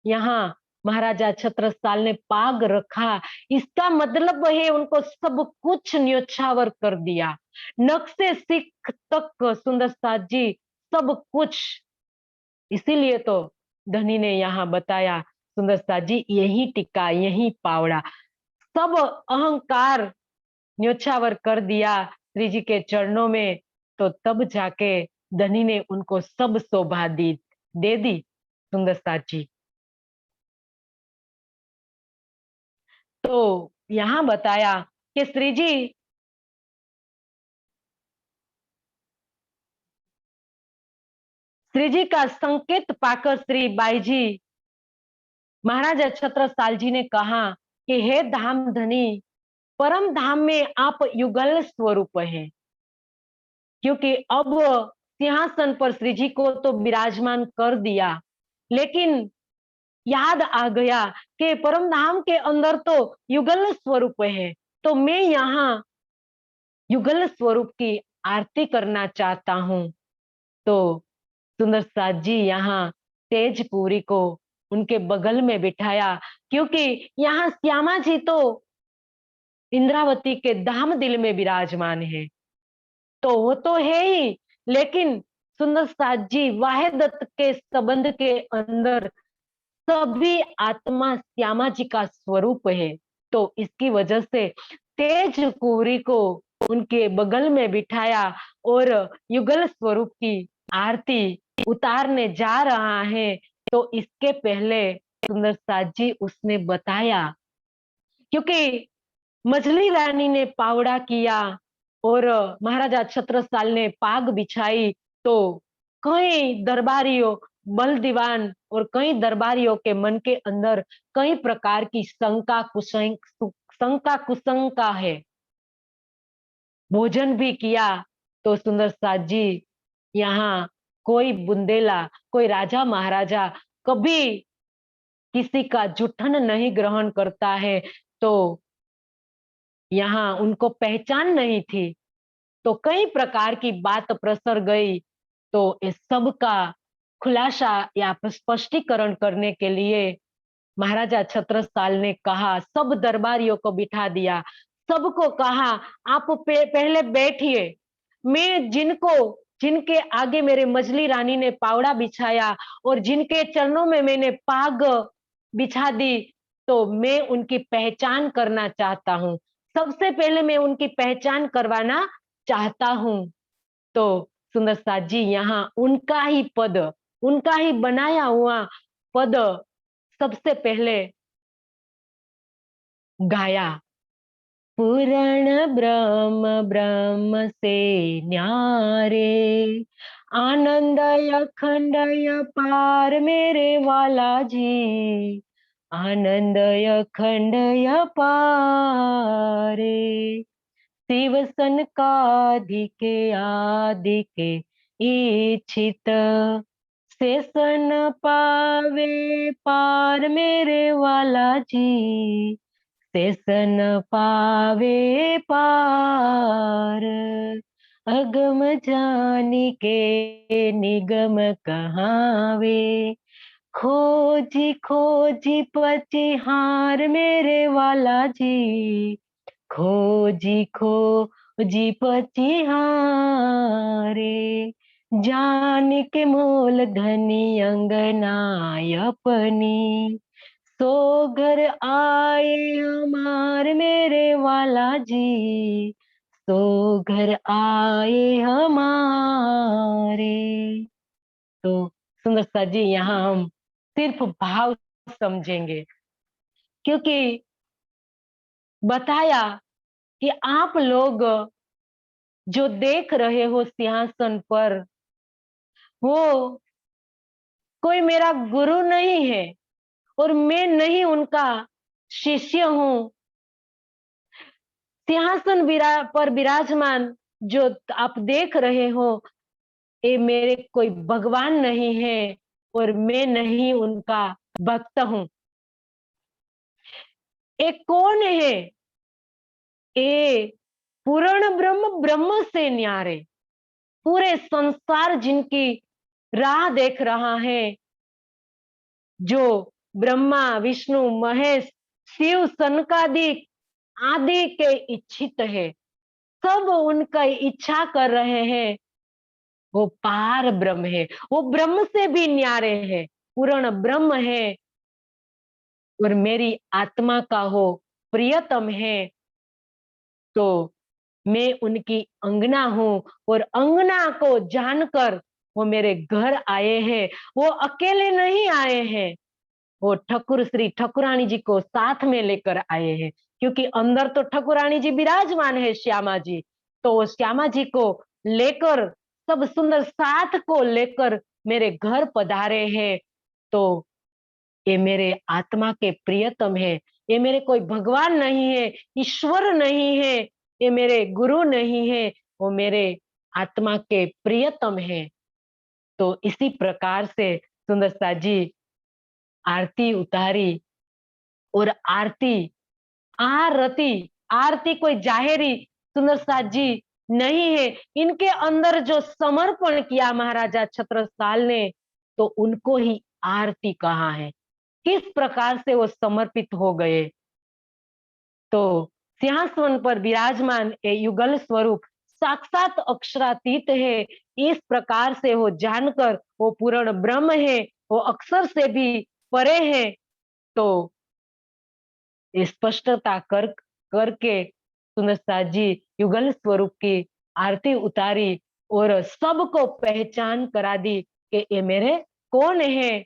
यहाँ महाराजा छत्रसाल ने पाग रखा, इसका मतलब है उनको सब कुछ न्योछावर कर दिया। नख से सिख तक सुंदर साथ जी सब कुछ। इसीलिए तो धनी ने यहाँ बताया सुंदर साथ जी यही टिक्का, यही पावड़ा, सब अहंकार न्योछावर कर दिया श्री जी के चरणों में। तो तब जाके धनी ने उनको सब शोभा दी, दे दी सुंदर साथ जी। तो यहाँ बताया कि श्री जी का संकेत पाकर श्री बाई जी महाराजा छत्रसाल जी ने कहा कि हे धाम धनी, परम धाम में आप युगल स्वरूप हैं। क्योंकि अब सिंहासन पर श्री जी को तो विराजमान कर दिया, लेकिन याद आ गया कि परम धाम के अंदर तो युगल स्वरूप है। तो मैं यहाँ युगल स्वरूप की आरती करना चाहता हूँ। तो सुंदर साथ जी यहाँ तेजपुरी को उनके बगल में बिठाया, क्योंकि यहाँ श्यामा जी तो इंद्रावती के धाम दिल में विराजमान है। तो वो तो है ही, लेकिन सुंदर साथ जी वाहिदत्त के संबंध के अंदर सभी आत्मा श्यामा जी का स्वरूप है। तो इसकी वजह से तेज कुंवरी को उनके बगल में बिठाया और युगल स्वरूप की आरती उतारने जा रहा है। तो इसके पहले सुंदर साथ जी उसने बताया, क्योंकि मछली रानी ने पावड़ा किया और महाराजा छत्रसाल ने पाग बिछाई, तो कई दरबारियों, बल दीवान और कई दरबारियों के मन के अंदर कई प्रकार की शंका कुशंका है। भोजन भी किया तो सुंदर साथ जी यहाँ कोई बुंदेला, कोई राजा महाराजा कभी किसी का जुठन नहीं ग्रहण करता है। तो यहाँ उनको पहचान नहीं थी, तो कई प्रकार की बात प्रसर गई। तो इस सब का खुलासा या स्पष्टीकरण करने के लिए महाराजा छत्रसाल ने कहा, सब दरबारियों को बिठा दिया, सबको कहा आप पहले बैठिए। मैं जिनके आगे मेरे मछली रानी ने पावड़ा बिछाया और जिनके चरणों में मैंने पाग बिछा दी, तो मैं उनकी पहचान करना चाहता हूँ। सबसे पहले मैं उनकी पहचान करवाना चाहता हूँ। तो सुंदर साथ जी यहाँ उनका ही पद, उनका ही बनाया हुआ पद सबसे पहले गाया। पूर्ण ब्रह्म ब्रह्म से न्यारे, आनंदय अखंडय पार मेरे वाला जी, आनंदय अखंडय पारे। शिव सनकादिके आदिके इच्छित, शेषन पावे पार मेरे वाला जी, शेषन पावे पार। अगम जानिके निगम कहावे, खोजी खोजी पचिहार मेरे वाला जी, खोजी खोजी पचिहारे। जान के मोल धनी अंगनाय अपनी, सो घर आए हमार मेरे वाला जी, सो घर आए हमारे। तो सुंदर सा जी यहाँ हम सिर्फ भाव समझेंगे, क्योंकि बताया कि आप लोग जो देख रहे हो सिंहासन पर, वो कोई मेरा गुरु नहीं है और मैं नहीं उनका शिष्य हूँ। सिंहासन पर विराजमान जो आप देख रहे हो, ये मेरे कोई भगवान नहीं है और मैं नहीं उनका भक्त हूँ। ये कौन है? ये पूर्ण ब्रह्म ब्रह्म से न्यारे, पूरे संसार जिनकी राह देख रहा है, जो ब्रह्मा विष्णु महेश शिव सनकादिक आदि के इच्छित है, सब उनका इच्छा कर रहे हैं। वो पार ब्रह्म है, वो ब्रह्म से भी न्यारे है, पूर्ण ब्रह्म है और मेरी आत्मा का हो प्रियतम है। तो मैं उनकी अंगना हूँ और अंगना को जानकर वो मेरे घर आए हैं। वो अकेले नहीं आए हैं, वो ठाकुर श्री ठाकुरानी जी को साथ में लेकर आए हैं, क्योंकि अंदर तो ठाकुरानी जी विराजमान है श्यामा जी। तो वो श्यामा जी को लेकर, सब सुंदर साथ को लेकर मेरे घर पधारे हैं। तो ये मेरे आत्मा के प्रियतम है, ये मेरे कोई भगवान नहीं है, ईश्वर नहीं है, ये मेरे गुरु नहीं है, वो मेरे आत्मा के प्रियतम है। तो इसी प्रकार से सुंदर सा जी आरती उतारी और आरती आरती आरती कोई जाहिरी सुंदर साथ जी नहीं है, इनके अंदर जो समर्पण किया महाराजा छत्रसाल ने, तो उनको ही आरती कहा है। किस प्रकार से वो समर्पित हो गए। तो सिंहासन पर विराजमान ये युगल स्वरूप साक्षात अक्षरातीत है, इस प्रकार से वो जानकर वो पूर्ण ब्रह्म है, वो अक्षर से भी परे है। तो स्पष्टता करके सुंदरता जी युगल स्वरूप की आरती उतारी और सबको पहचान करा दी कि ये मेरे कौन है।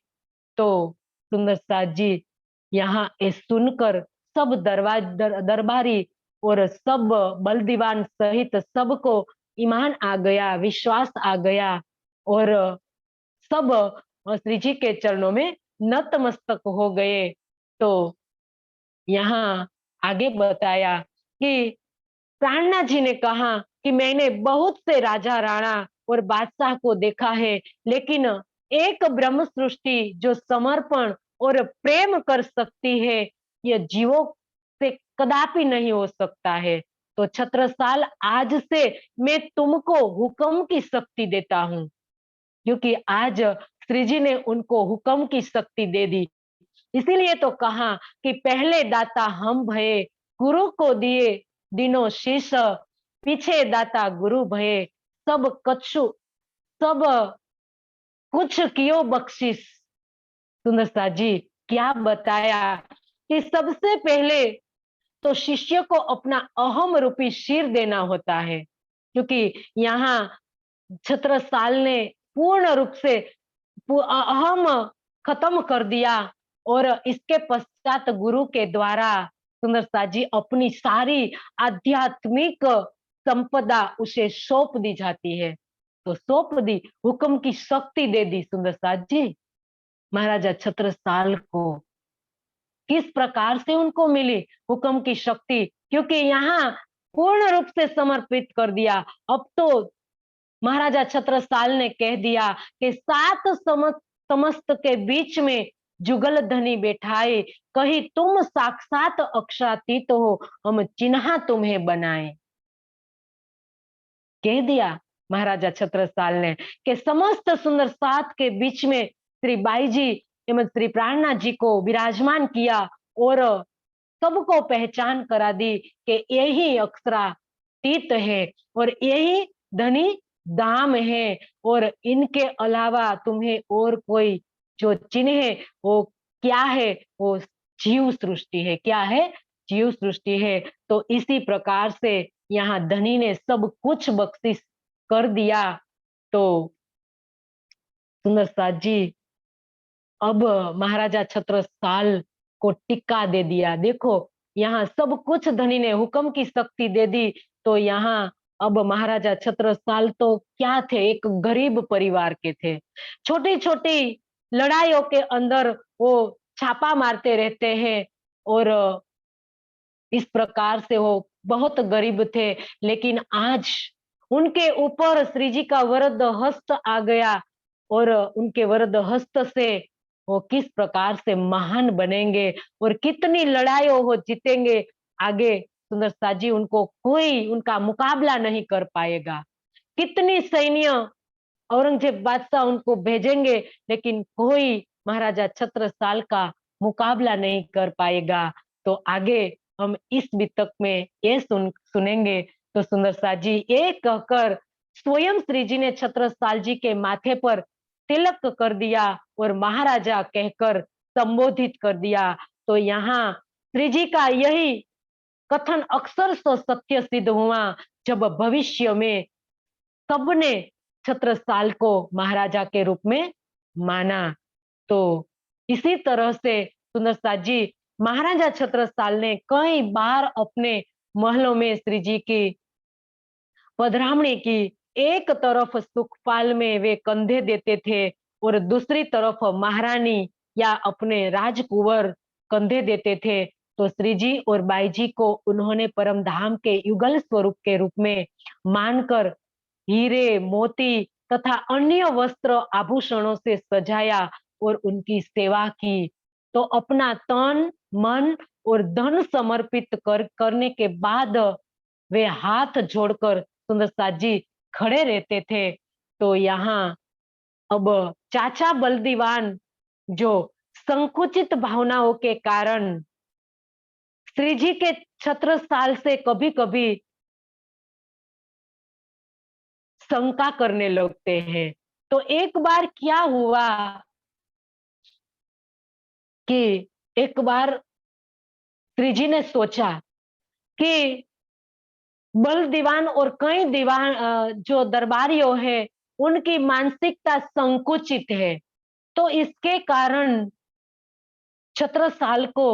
तो सुंदरता जी यहाँ ये सुनकर सब दरबारी और सब बल दीवान सहित सबको ईमान आ गया, विश्वास आ गया और सब श्री जी के चरणों में नतमस्तक हो गए। तो यहाँ आगे बताया कि प्राणनाथ जी ने कहा कि मैंने बहुत से राजा राणा और बादशाह को देखा है, लेकिन एक ब्रह्म सृष्टि जो समर्पण और प्रेम कर सकती है, यह जीवों से कदापि नहीं हो सकता है। तो छत्रसाल आज से मैं तुमको हुक्म की शक्ति देता हूँ, क्योंकि आज श्री जी ने उनको हुक्म की शक्ति दे दी। इसीलिए तो कहा कि पहले दाता हम भये, गुरु को दिए दिनों शीश, पीछे दाता गुरु भये, सब कछु सब कुछ कियो बख्शिश। सुंदर सा जी क्या बताया कि सबसे पहले तो शिष्य को अपना अहम रूपी सिर देना होता है, क्योंकि यहाँ छत्रसाल ने पूर्ण रूप से अहम खत्म कर दिया और इसके पश्चात गुरु के द्वारा सुंदरसा जी अपनी सारी आध्यात्मिक संपदा उसे सौंप दी जाती है। तो सौंप दी, हुक्म की शक्ति दे दी सुंदरसा जी महाराजा छत्रसाल को। किस प्रकार से उनको मिली हुक्म की शक्ति? क्योंकि यहाँ पूर्ण रूप से समर्पित कर दिया। अब तो महाराजा छत्रसाल ने कह दिया कि सात समस्त के बीच में जुगल धनी बैठाए, कहीं तुम साक्षात अक्षरातीत हो, हम चिन्हा तुम्हें बनाए। कह दिया महाराजा छत्रसाल ने कि समस्त सुंदर सात के बीच में श्री बाई जी एवं श्री प्राणनाथ जी को विराजमान किया और सबको पहचान करा दी कि यही अक्षरातीत है और यही धनी धाम है और इनके अलावा तुम्हें और कोई जो चिन्ह है वो क्या है? वो जीव सृष्टि है। क्या है? जीव सृष्टि है। तो इसी प्रकार से यहाँ धनी ने सब कुछ बख्शिश कर दिया। तो सुंदरसा जी अब महाराजा छत्रसाल को टिक्का दे दिया। देखो यहाँ सब कुछ धनी ने हुक्म की शक्ति दे दी। तो यहाँ अब महाराजा छत्रसाल तो क्या थे? एक गरीब परिवार के थे। छोटी छोटी लड़ाइयों के अंदर वो छापा मारते रहते हैं और इस प्रकार से वो बहुत गरीब थे। लेकिन आज उनके ऊपर श्री जी का वरद हस्त आ गया और उनके वरद हस्त से वो किस प्रकार से महान बनेंगे और कितनी लड़ाइयों वो जीतेंगे। आगे सुंदरसा जी उनको कोई उनका मुकाबला नहीं कर पाएगा। कितनी सैन्य औरंगजेब बादशाह उनको भेजेंगे लेकिन कोई महाराजा छत्रसाल का मुकाबला नहीं कर पाएगा। तो आगे हम इस वितक में ये सुनेंगे। तो सुंदरसा जी ये कहकर स्वयं श्री जी ने छत्रसाल जी के माथे पर तिलक कर दिया और महाराजा कहकर संबोधित कर दिया। तो यहाँ श्री जी का यही कथन अक्सर तो सत्य सिद्ध हुआ जब भविष्य में सबने छत्रसाल को महाराजा के रूप में माना। तो इसी तरह से सुंदरसा जी महाराजा छत्रसाल ने कई बार अपने महलों में श्री जी की पधरामणी की। एक तरफ सुखपाल में वे कंधे देते थे और दूसरी तरफ महारानी या अपने राजकुंवर कंधे देते थे। तो श्री जी और बाई जी को उन्होंने परम धाम के युगल स्वरूप के रूप में मानकर हीरे मोती तथा अन्य वस्त्र आभूषणों से सजाया और उनकी सेवा की। तो अपना तन मन और धन समर्पित करने के बाद वे हाथ जोड़कर सुंदरसा जी खड़े रहते थे। तो यहाँ अब चाचा बलदीवान जो संकुचित भावनाओं के कारण श्री जी के छत्रसाल से कभी कभी शंका करने लगते हैं। तो एक बार क्या हुआ कि एक बार श्री जी ने सोचा कि बल दीवान और कई दीवान जो दरबारियों है उनकी मानसिकता संकुचित है। तो इसके कारण छत्रसाल को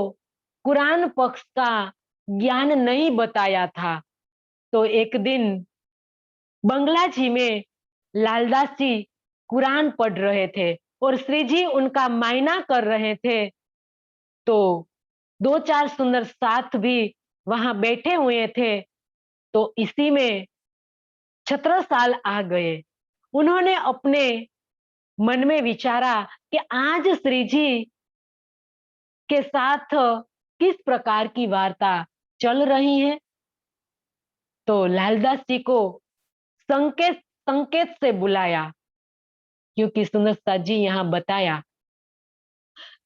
कुरान पक्ष का ज्ञान नहीं बताया था। तो एक दिन बंगला जी में लालदास जी कुरान पढ़ रहे थे और श्री जी उनका मायना कर रहे थे। तो दो चार सुंदर साथ भी वहां बैठे हुए थे। तो इसी में छत्रसाल आ गए। उन्होंने अपने मन में विचारा कि आज श्री जी के साथ किस प्रकार की वार्ता चल रही है। तो लालदास जी को संकेत संकेत से बुलाया, क्योंकि सुंदरसा जी यहाँ बताया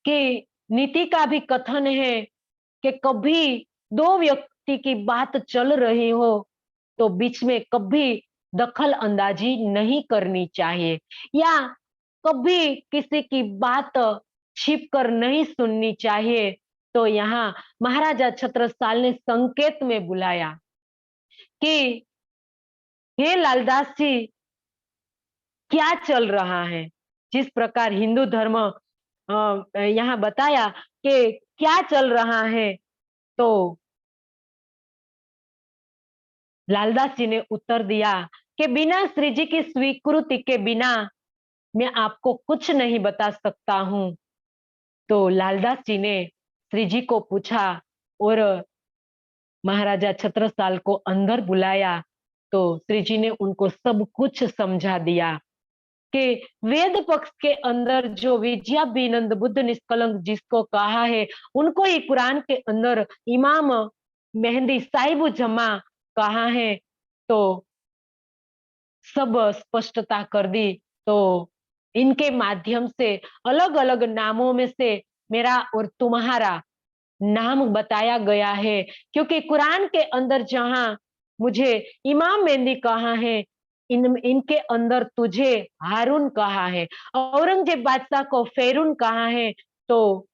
कि नीति का भी कथन है कि कभी दो व्यक्ति की बात चल रही हो तो बीच में कभी दखल अंदाजी नहीं करनी चाहिए या कभी किसी की बात छिप कर नहीं सुननी चाहिए। तो यहाँ महाराजा छत्रसाल ने संकेत में बुलाया कि हे लालदास जी, क्या चल रहा है? जिस प्रकार हिंदू धर्म यहाँ बताया कि क्या चल रहा है, तो लालदास जी ने उत्तर दिया कि बिना श्री जी की स्वीकृति के बिना मैं आपको कुछ नहीं बता सकता हूँ। तो लालदास जी ने श्री जी को पूछा और महाराजा छत्रसाल को अंदर बुलाया, तो श्री जी ने उनको सब कुछ समझा दिया कि वेद पक्ष के अंदर जो विद्याभिनंद बुद्ध निष्कलंक जिसको कहा है, उनको ही कुरान के अंदर इमाम मेहंदी साहिब जमा कहा है, तो सब स्पष्टता कर दी। तो इनके माध्यम से अलग-अलग नामों में से मेरा और तुम्हारा नाम बताया गया है, क्योंकि कुरान के अंदर जहाँ मुझे इमाम मेहंदी कहा है, इनके अंदर तुझे हारून कहा है, औरंगजेब बादशाह को फेरून कहा है, तो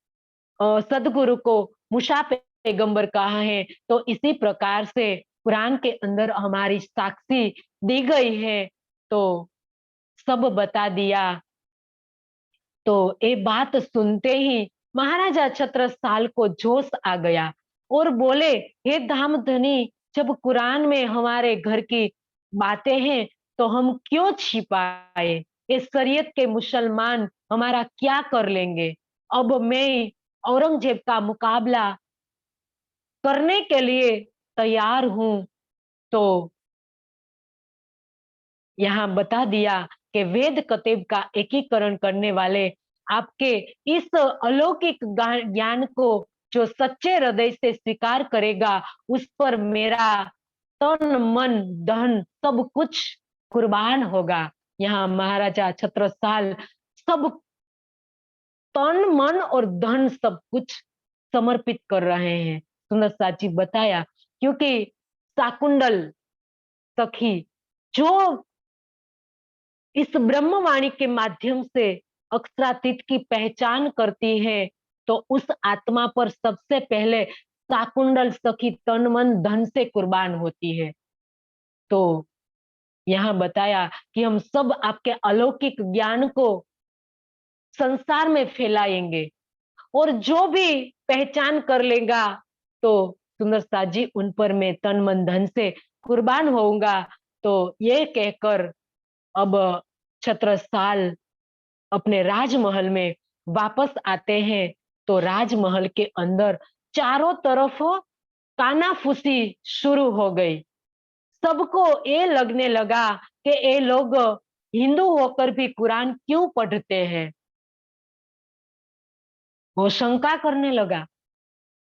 सदगुरु को मूसा पैगंबर कहा है। तो इसी प्रकार से कुरान के अंदर हमारी साक्षी दी गई है, तो सब बता दिया। तो ये बात सुनते ही महाराजा छत्रसाल को जोश आ गया और बोले, हे धामधनी, जब कुरान में हमारे घर की बातें हैं तो हम क्यों छिपाए? ये शरीयत के मुसलमान हमारा क्या कर लेंगे? अब मैं औरंगजेब का मुकाबला करने के लिए तैयार हूँ। तो यहाँ बता दिया कि वेद कतेब का एकीकरण करने वाले आपके इस अलौकिक ज्ञान को जो सच्चे हृदय से स्वीकार करेगा, उस पर मेरा तन मन धन सब कुछ कुर्बान होगा। यहाँ महाराजा छत्रसाल सब तन मन और धन सब कुछ समर्पित कर रहे हैं। सुंदर साची बताया, क्योंकि शाकुंडल सखी जो इस ब्रह्मवाणी के माध्यम से अक्षरातीत की पहचान करती है, तो उस आत्मा पर सबसे पहले शाकुंडल सखी तन मन धन से कुर्बान होती है। तो यहाँ बताया कि हम सब आपके अलौकिक ज्ञान को संसार में फैलाएंगे और जो भी पहचान कर लेगा, तो सुंदर साथ जी उन पर मैं तन मन धन से कुर्बान होऊंगा। तो ये कहकर अब छत्रसाल अपने राजमहल में वापस आते हैं, तो राजमहल के अंदर चारों तरफ कानाफूसी शुरू हो गई। सबको ये लगने लगा कि ये लोग हिंदू होकर भी कुरान क्यों पढ़ते हैं। वो शंका करने लगा।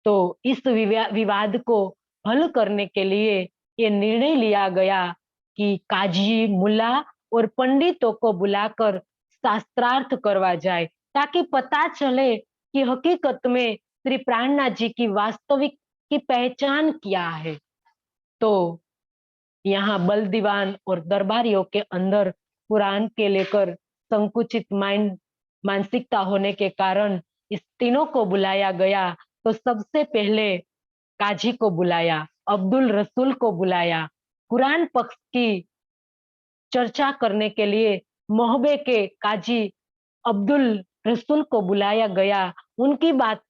तो इस विवाद को हल करने के लिए ये निर्णय लिया गया कि काजी, मुल्ला और पंडितों को बुलाकर शास्त्रार्थ करवा जाए, ताकि पता चले कि हकीकत में श्री प्राणनाथ जी की वास्तविक की पहचान क्या है। तो यहाँ बल दीवान और दरबारियों के अंदर कुरान के लेकर संकुचित मानसिकता होने के कारण इस तीनों को बुलाया गया। तो सबसे पहले काजी को बुलाया, अब्दुल रसूल को बुलाया। कुरान पक्ष की चर्चा करने के लिए मोहबे के काजी अब्दुल रसूल को बुलाया गया। उनकी बात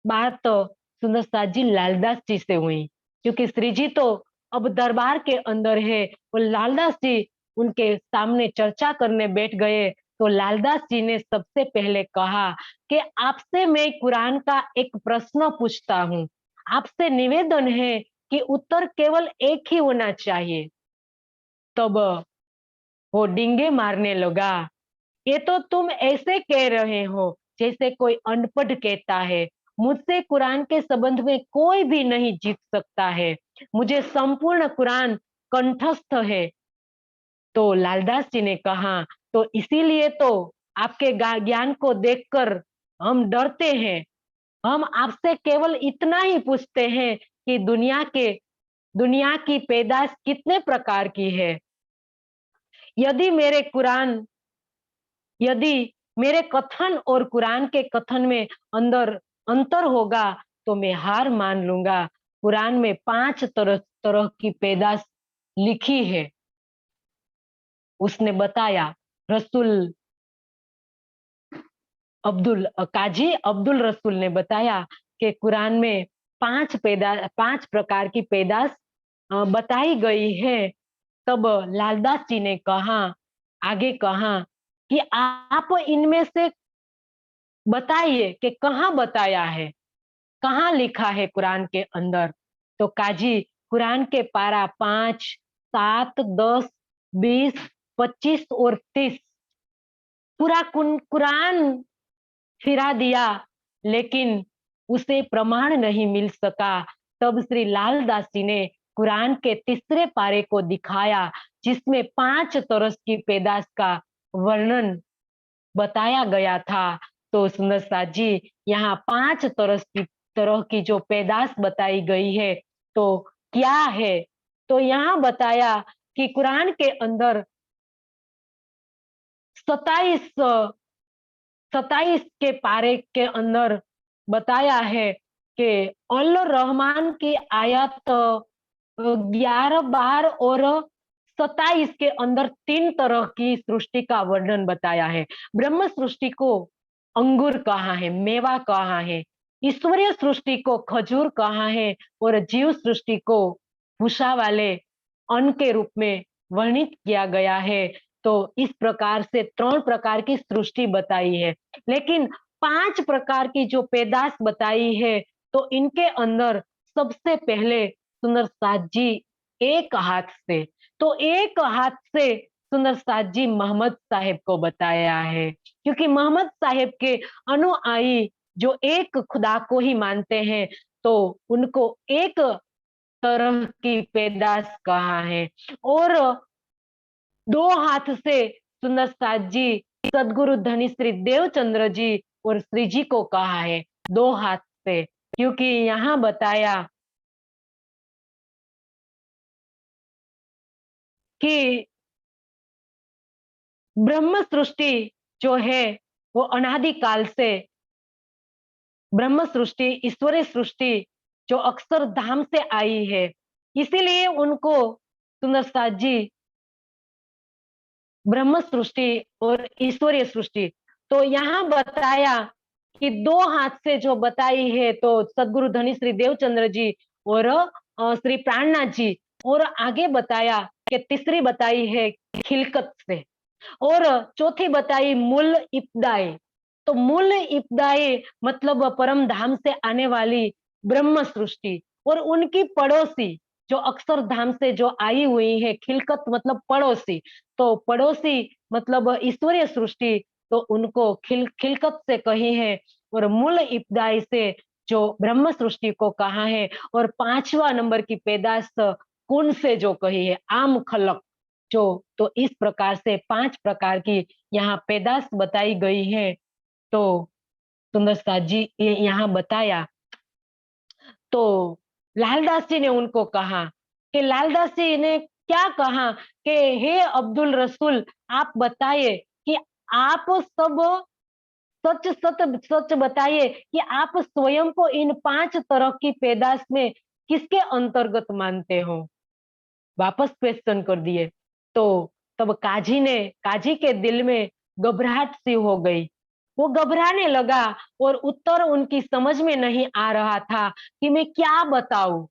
बात तो सुंदर साथ जी लालदास जी से हुई, क्योंकि श्री जी तो अब दरबार के अंदर है और लालदास जी उनके सामने चर्चा करने बैठ गए। तो लालदास जी ने सबसे पहले कहा कि आपसे मैं कुरान का एक प्रश्न पूछता हूँ, आपसे निवेदन है कि उत्तर केवल एक ही होना चाहिए। तब वो डींगे मारने लगा, ये तो तुम ऐसे कह रहे हो जैसे कोई अनपढ़ कहता है। मुझसे कुरान के संबंध में कोई भी नहीं जीत सकता है। मुझे संपूर्ण कुरान कंठस्थ है। तो लालदास जी ने कहा, तो इसीलिए तो आपके ज्ञान को देखकर हम डरते हैं। हम आपसे केवल इतना ही पूछते हैं कि दुनिया की पैदाश कितने प्रकार की है। यदि मेरे कुरान यदि मेरे कथन और कुरान के कथन में अंदर अंतर होगा, तो मैं हार मान लूंगा। कुरान में 5 तरह तरह की पैदाश लिखी है। उसने बताया, रसूल काजी अब्दुल रसूल ने बताया कि कुरान में 5 प्रकार की पैदाश बताई गई है। तब लालदास जी ने कहा, आगे कहा कि आप इनमें से बताइए कि कहाँ बताया है, कहाँ लिखा है कुरान के अंदर। तो काजी कुरान के पारा 5, 7, 10, 20, 25 और 30 पूरा कुरान फिरा दिया, लेकिन उसे प्रमाण नहीं मिल सका। तब श्री लालदास जी ने कुरान के तीसरे पारे को दिखाया, जिसमें 5 तरह की पैदाश का वर्णन बताया गया था। तो सुंदर साथ जी, यहाँ 5 तरह की जो पैदाश बताई गई है, तो क्या है? तो यहाँ बताया कि कुरान के अंदर 27 के पारे के अंदर बताया है कि अल रहमान की आयत 11, 12 और 27 के अंदर 3 तरह की सृष्टि का वर्णन बताया है। ब्रह्म सृष्टि को अंगूर कहा है, मेवा कहा है। ईश्वरीय सृष्टि को खजूर कहा है और जीव सृष्टि को भूषा वाले अन्न के रूप में वर्णित किया गया है। तो इस प्रकार से 3 प्रकार की सृष्टि बताई है, लेकिन 5 प्रकार की जो पैदाश बताई है, तो इनके अंदर सबसे पहले सुंदर साथ जी एक हाथ से, तो एक हाथ से सुंदर साथ जी मोहम्मद साहेब को बताया है, क्योंकि मोहम्मद साहेब के अनुयायी जो एक खुदा को ही मानते हैं, तो उनको एक तरह की पैदाश कहा है। और 2 हाथ से सुंदर साथ जी सदगुरु धनी श्री देवचंद्र जी और श्री जी को कहा है 2 हाथ से, क्योंकि यहाँ बताया कि ब्रह्म सृष्टि जो है वो अनादि काल से ब्रह्म सृष्टि, ईश्वरीय सृष्टि जो अक्षरधाम से आई है, इसीलिए उनको सुंदर साथ जी ब्रह्म सृष्टि और ईश्वरीय सृष्टि, तो यहाँ बताया कि 2 हाथ से जो बताई है, तो सदगुरु धनी श्री देवचंद्र जी और श्री प्राणनाथ जी, और आगे बताया कि तीसरी बताई है खिलकत से, और चौथी बताई मूल इब्दाई। तो मूल इब्दाई मतलब परम धाम से आने वाली ब्रह्म सृष्टि, और उनकी पड़ोसी जो अक्षरधाम से जो आई हुई है खिलकत मतलब पड़ोसी, तो पड़ोसी मतलब ईश्वरीय सृष्टि, तो उनको खिलकत से कही है, और मूल इब्दाई से जो ब्रह्म सृष्टि को कहा है, और 5वां नंबर की पैदाश कुन से जो कही है आम खलक जो। तो इस प्रकार से 5 प्रकार की यहाँ पैदाश बताई गई है। तो सुंदर साथ जी ये यहाँ बताया, तो लालदास जी ने उनको कहा कि लालदास जी ने क्या कहा कि हे अब्दुल रसूल, आप बताइए कि आप सब सच सच सच बताइए कि आप स्वयं को इन 5 तरह की पैदाश में किसके अंतर्गत मानते हो? वापस क्वेश्चन कर दिए। तो तब काजी के दिल में घबराहट सी हो गई। वो घबराने लगा और उत्तर उनकी समझ में नहीं आ रहा था कि मैं क्या बताऊं।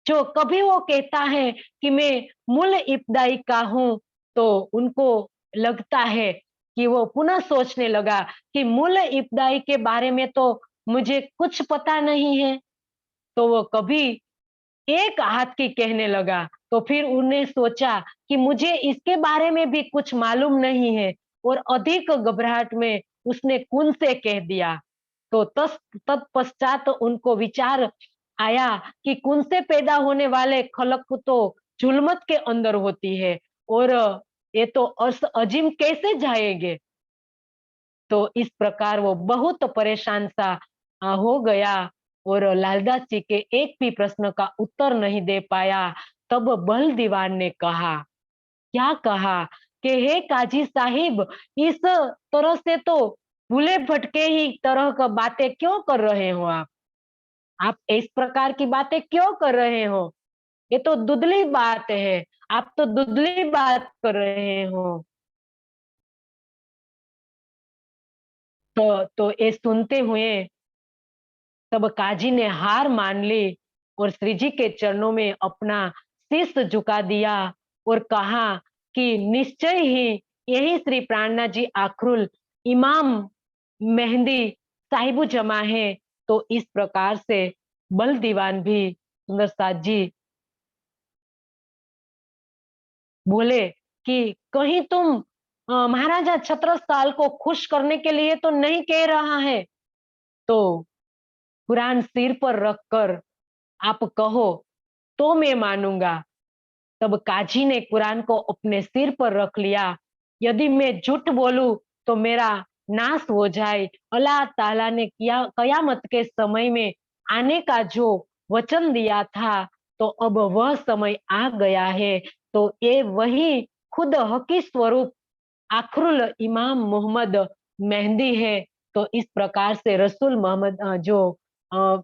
जो कभी वो कहता है कि मैं मूल इब्दाई का हूं, तो उनको लगता है कि वो पुनः सोचने लगा कि मूल इब्दाई के बारे में तो मुझे कुछ पता नहीं है। तो वो कभी एक हाथ की कहने लगा, तो फिर उन्हें सोचा कि मुझे इसके बारे में भी कुछ मालूम नहीं है, और अधिक घबराहट में उसने कुन से कह दिया। तो तत्पश्चात उनको विचार आया कि कुन से पैदा होने वाले खलक तो जुल्मत के अंदर होती है, और ये तो अजीम कैसे जाएंगे। तो इस प्रकार वो बहुत परेशान सा हो गया, और लालदास जी के एक भी प्रश्न का उत्तर नहीं दे पाया। तब बल दीवान ने कहा, क्या कहा कि हे काजी साहिब, इस तरह से तो भूले भटके ही तरह का बातें क्यों कर रहे हो आप? आप इस प्रकार की बातें क्यों कर रहे हो? ये तो धुंधली बात है, आप तो धुंधली बात कर रहे हो। तो ये सुनते हुए तब काजी ने हार मान ली और श्री जी के चरणों में अपना शीश झुका दिया और कहा कि निश्चय ही यही श्री प्राणनाथ जी आखरुल इमाम मेहंदी साहिबु जमा है। तो इस प्रकार से बल दीवान भी सुंदर साथ जी बोले कि कहीं तुम महाराजा छत्रसाल को खुश करने के लिए तो नहीं कह रहा है। तो कुरान सिर पर रखकर आप कहो तो मैं मानूंगा। तब काजी ने कुरान को अपने सिर पर रख लिया। यदि मैं झूठ बोलूं तो मेरा नाश हो जाए। अल्लाह ताला ने कयामत के समय में आने का जो वचन दिया था, तो अब वह समय आ गया है। तो ये वही खुद हकी स्वरूप आखरुल इमाम मोहम्मद मेहंदी है। तो इस प्रकार से रसूल मोहम्मद जो अ,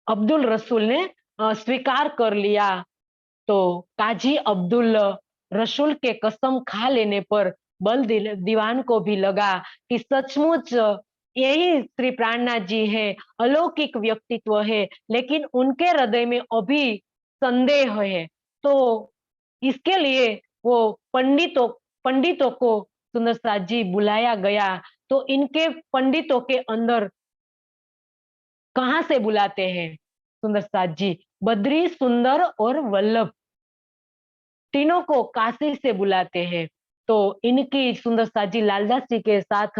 अब्दुल रसूल ने स्वीकार कर लिया। तो काजी अब्दुल रसूल के कसम खा लेने पर बल दीवान को भी लगा कि सचमुच यही श्री प्राणनाथ जी है, अलौकिक व्यक्तित्व है, लेकिन उनके हृदय में अभी संदेह है। तो इसके लिए वो पंडितों को सुंदर साथ जी बुलाया गया। तो इनके पंडितों के अंदर कहाँ से बुलाते हैं सुंदर साथ जी? बद्री, सुंदर और वल्लभ तीनों को काशी से बुलाते हैं। तो इनकी सुंदर साथ जी लालदास जी के साथ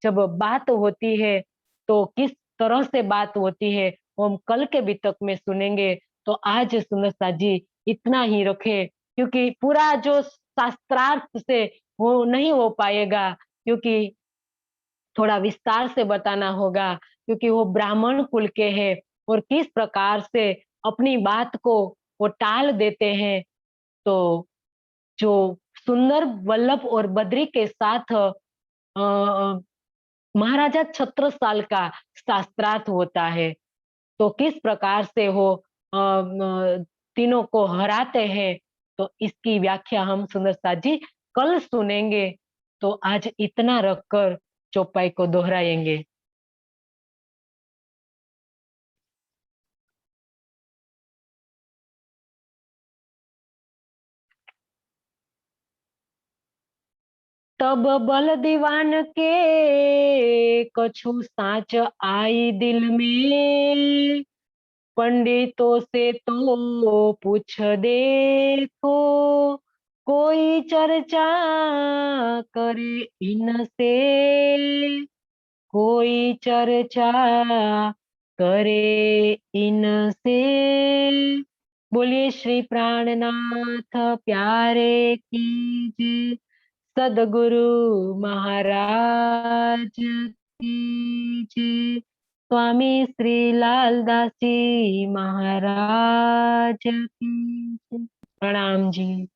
जब बात होती है, तो किस तरह से बात होती है वो हम कल के बितक में सुनेंगे। तो आज सुंदर साथ जी इतना ही रखे, क्योंकि पूरा जो शास्त्रार्थ से वो नहीं हो पाएगा, क्योंकि थोड़ा विस्तार से बताना होगा, क्योंकि वो ब्राह्मण कुल के हैं और किस प्रकार से अपनी बात को वो टाल देते हैं। तो जो सुंदर वल्लभ और बद्री के साथ महाराजा छत्रसाल का शास्त्रार्थ होता है, तो किस प्रकार से वो तीनों को हराते हैं, तो इसकी व्याख्या हम सुंदर साथ जी कल सुनेंगे। तो आज इतना रखकर चौपाई को दोहराएंगे। तब बल दीवान के कछु साँच आई दिल में, पंडितों से तो पूछ देखो, कोई चर्चा करे इनसे, कोई चर्चा करे इनसे। बोलिए श्री प्राणनाथ प्यारे की जय, सदगुरु महाराज की जय, स्वामी श्री लालदास जी महाराज की जय। प्रणाम जी।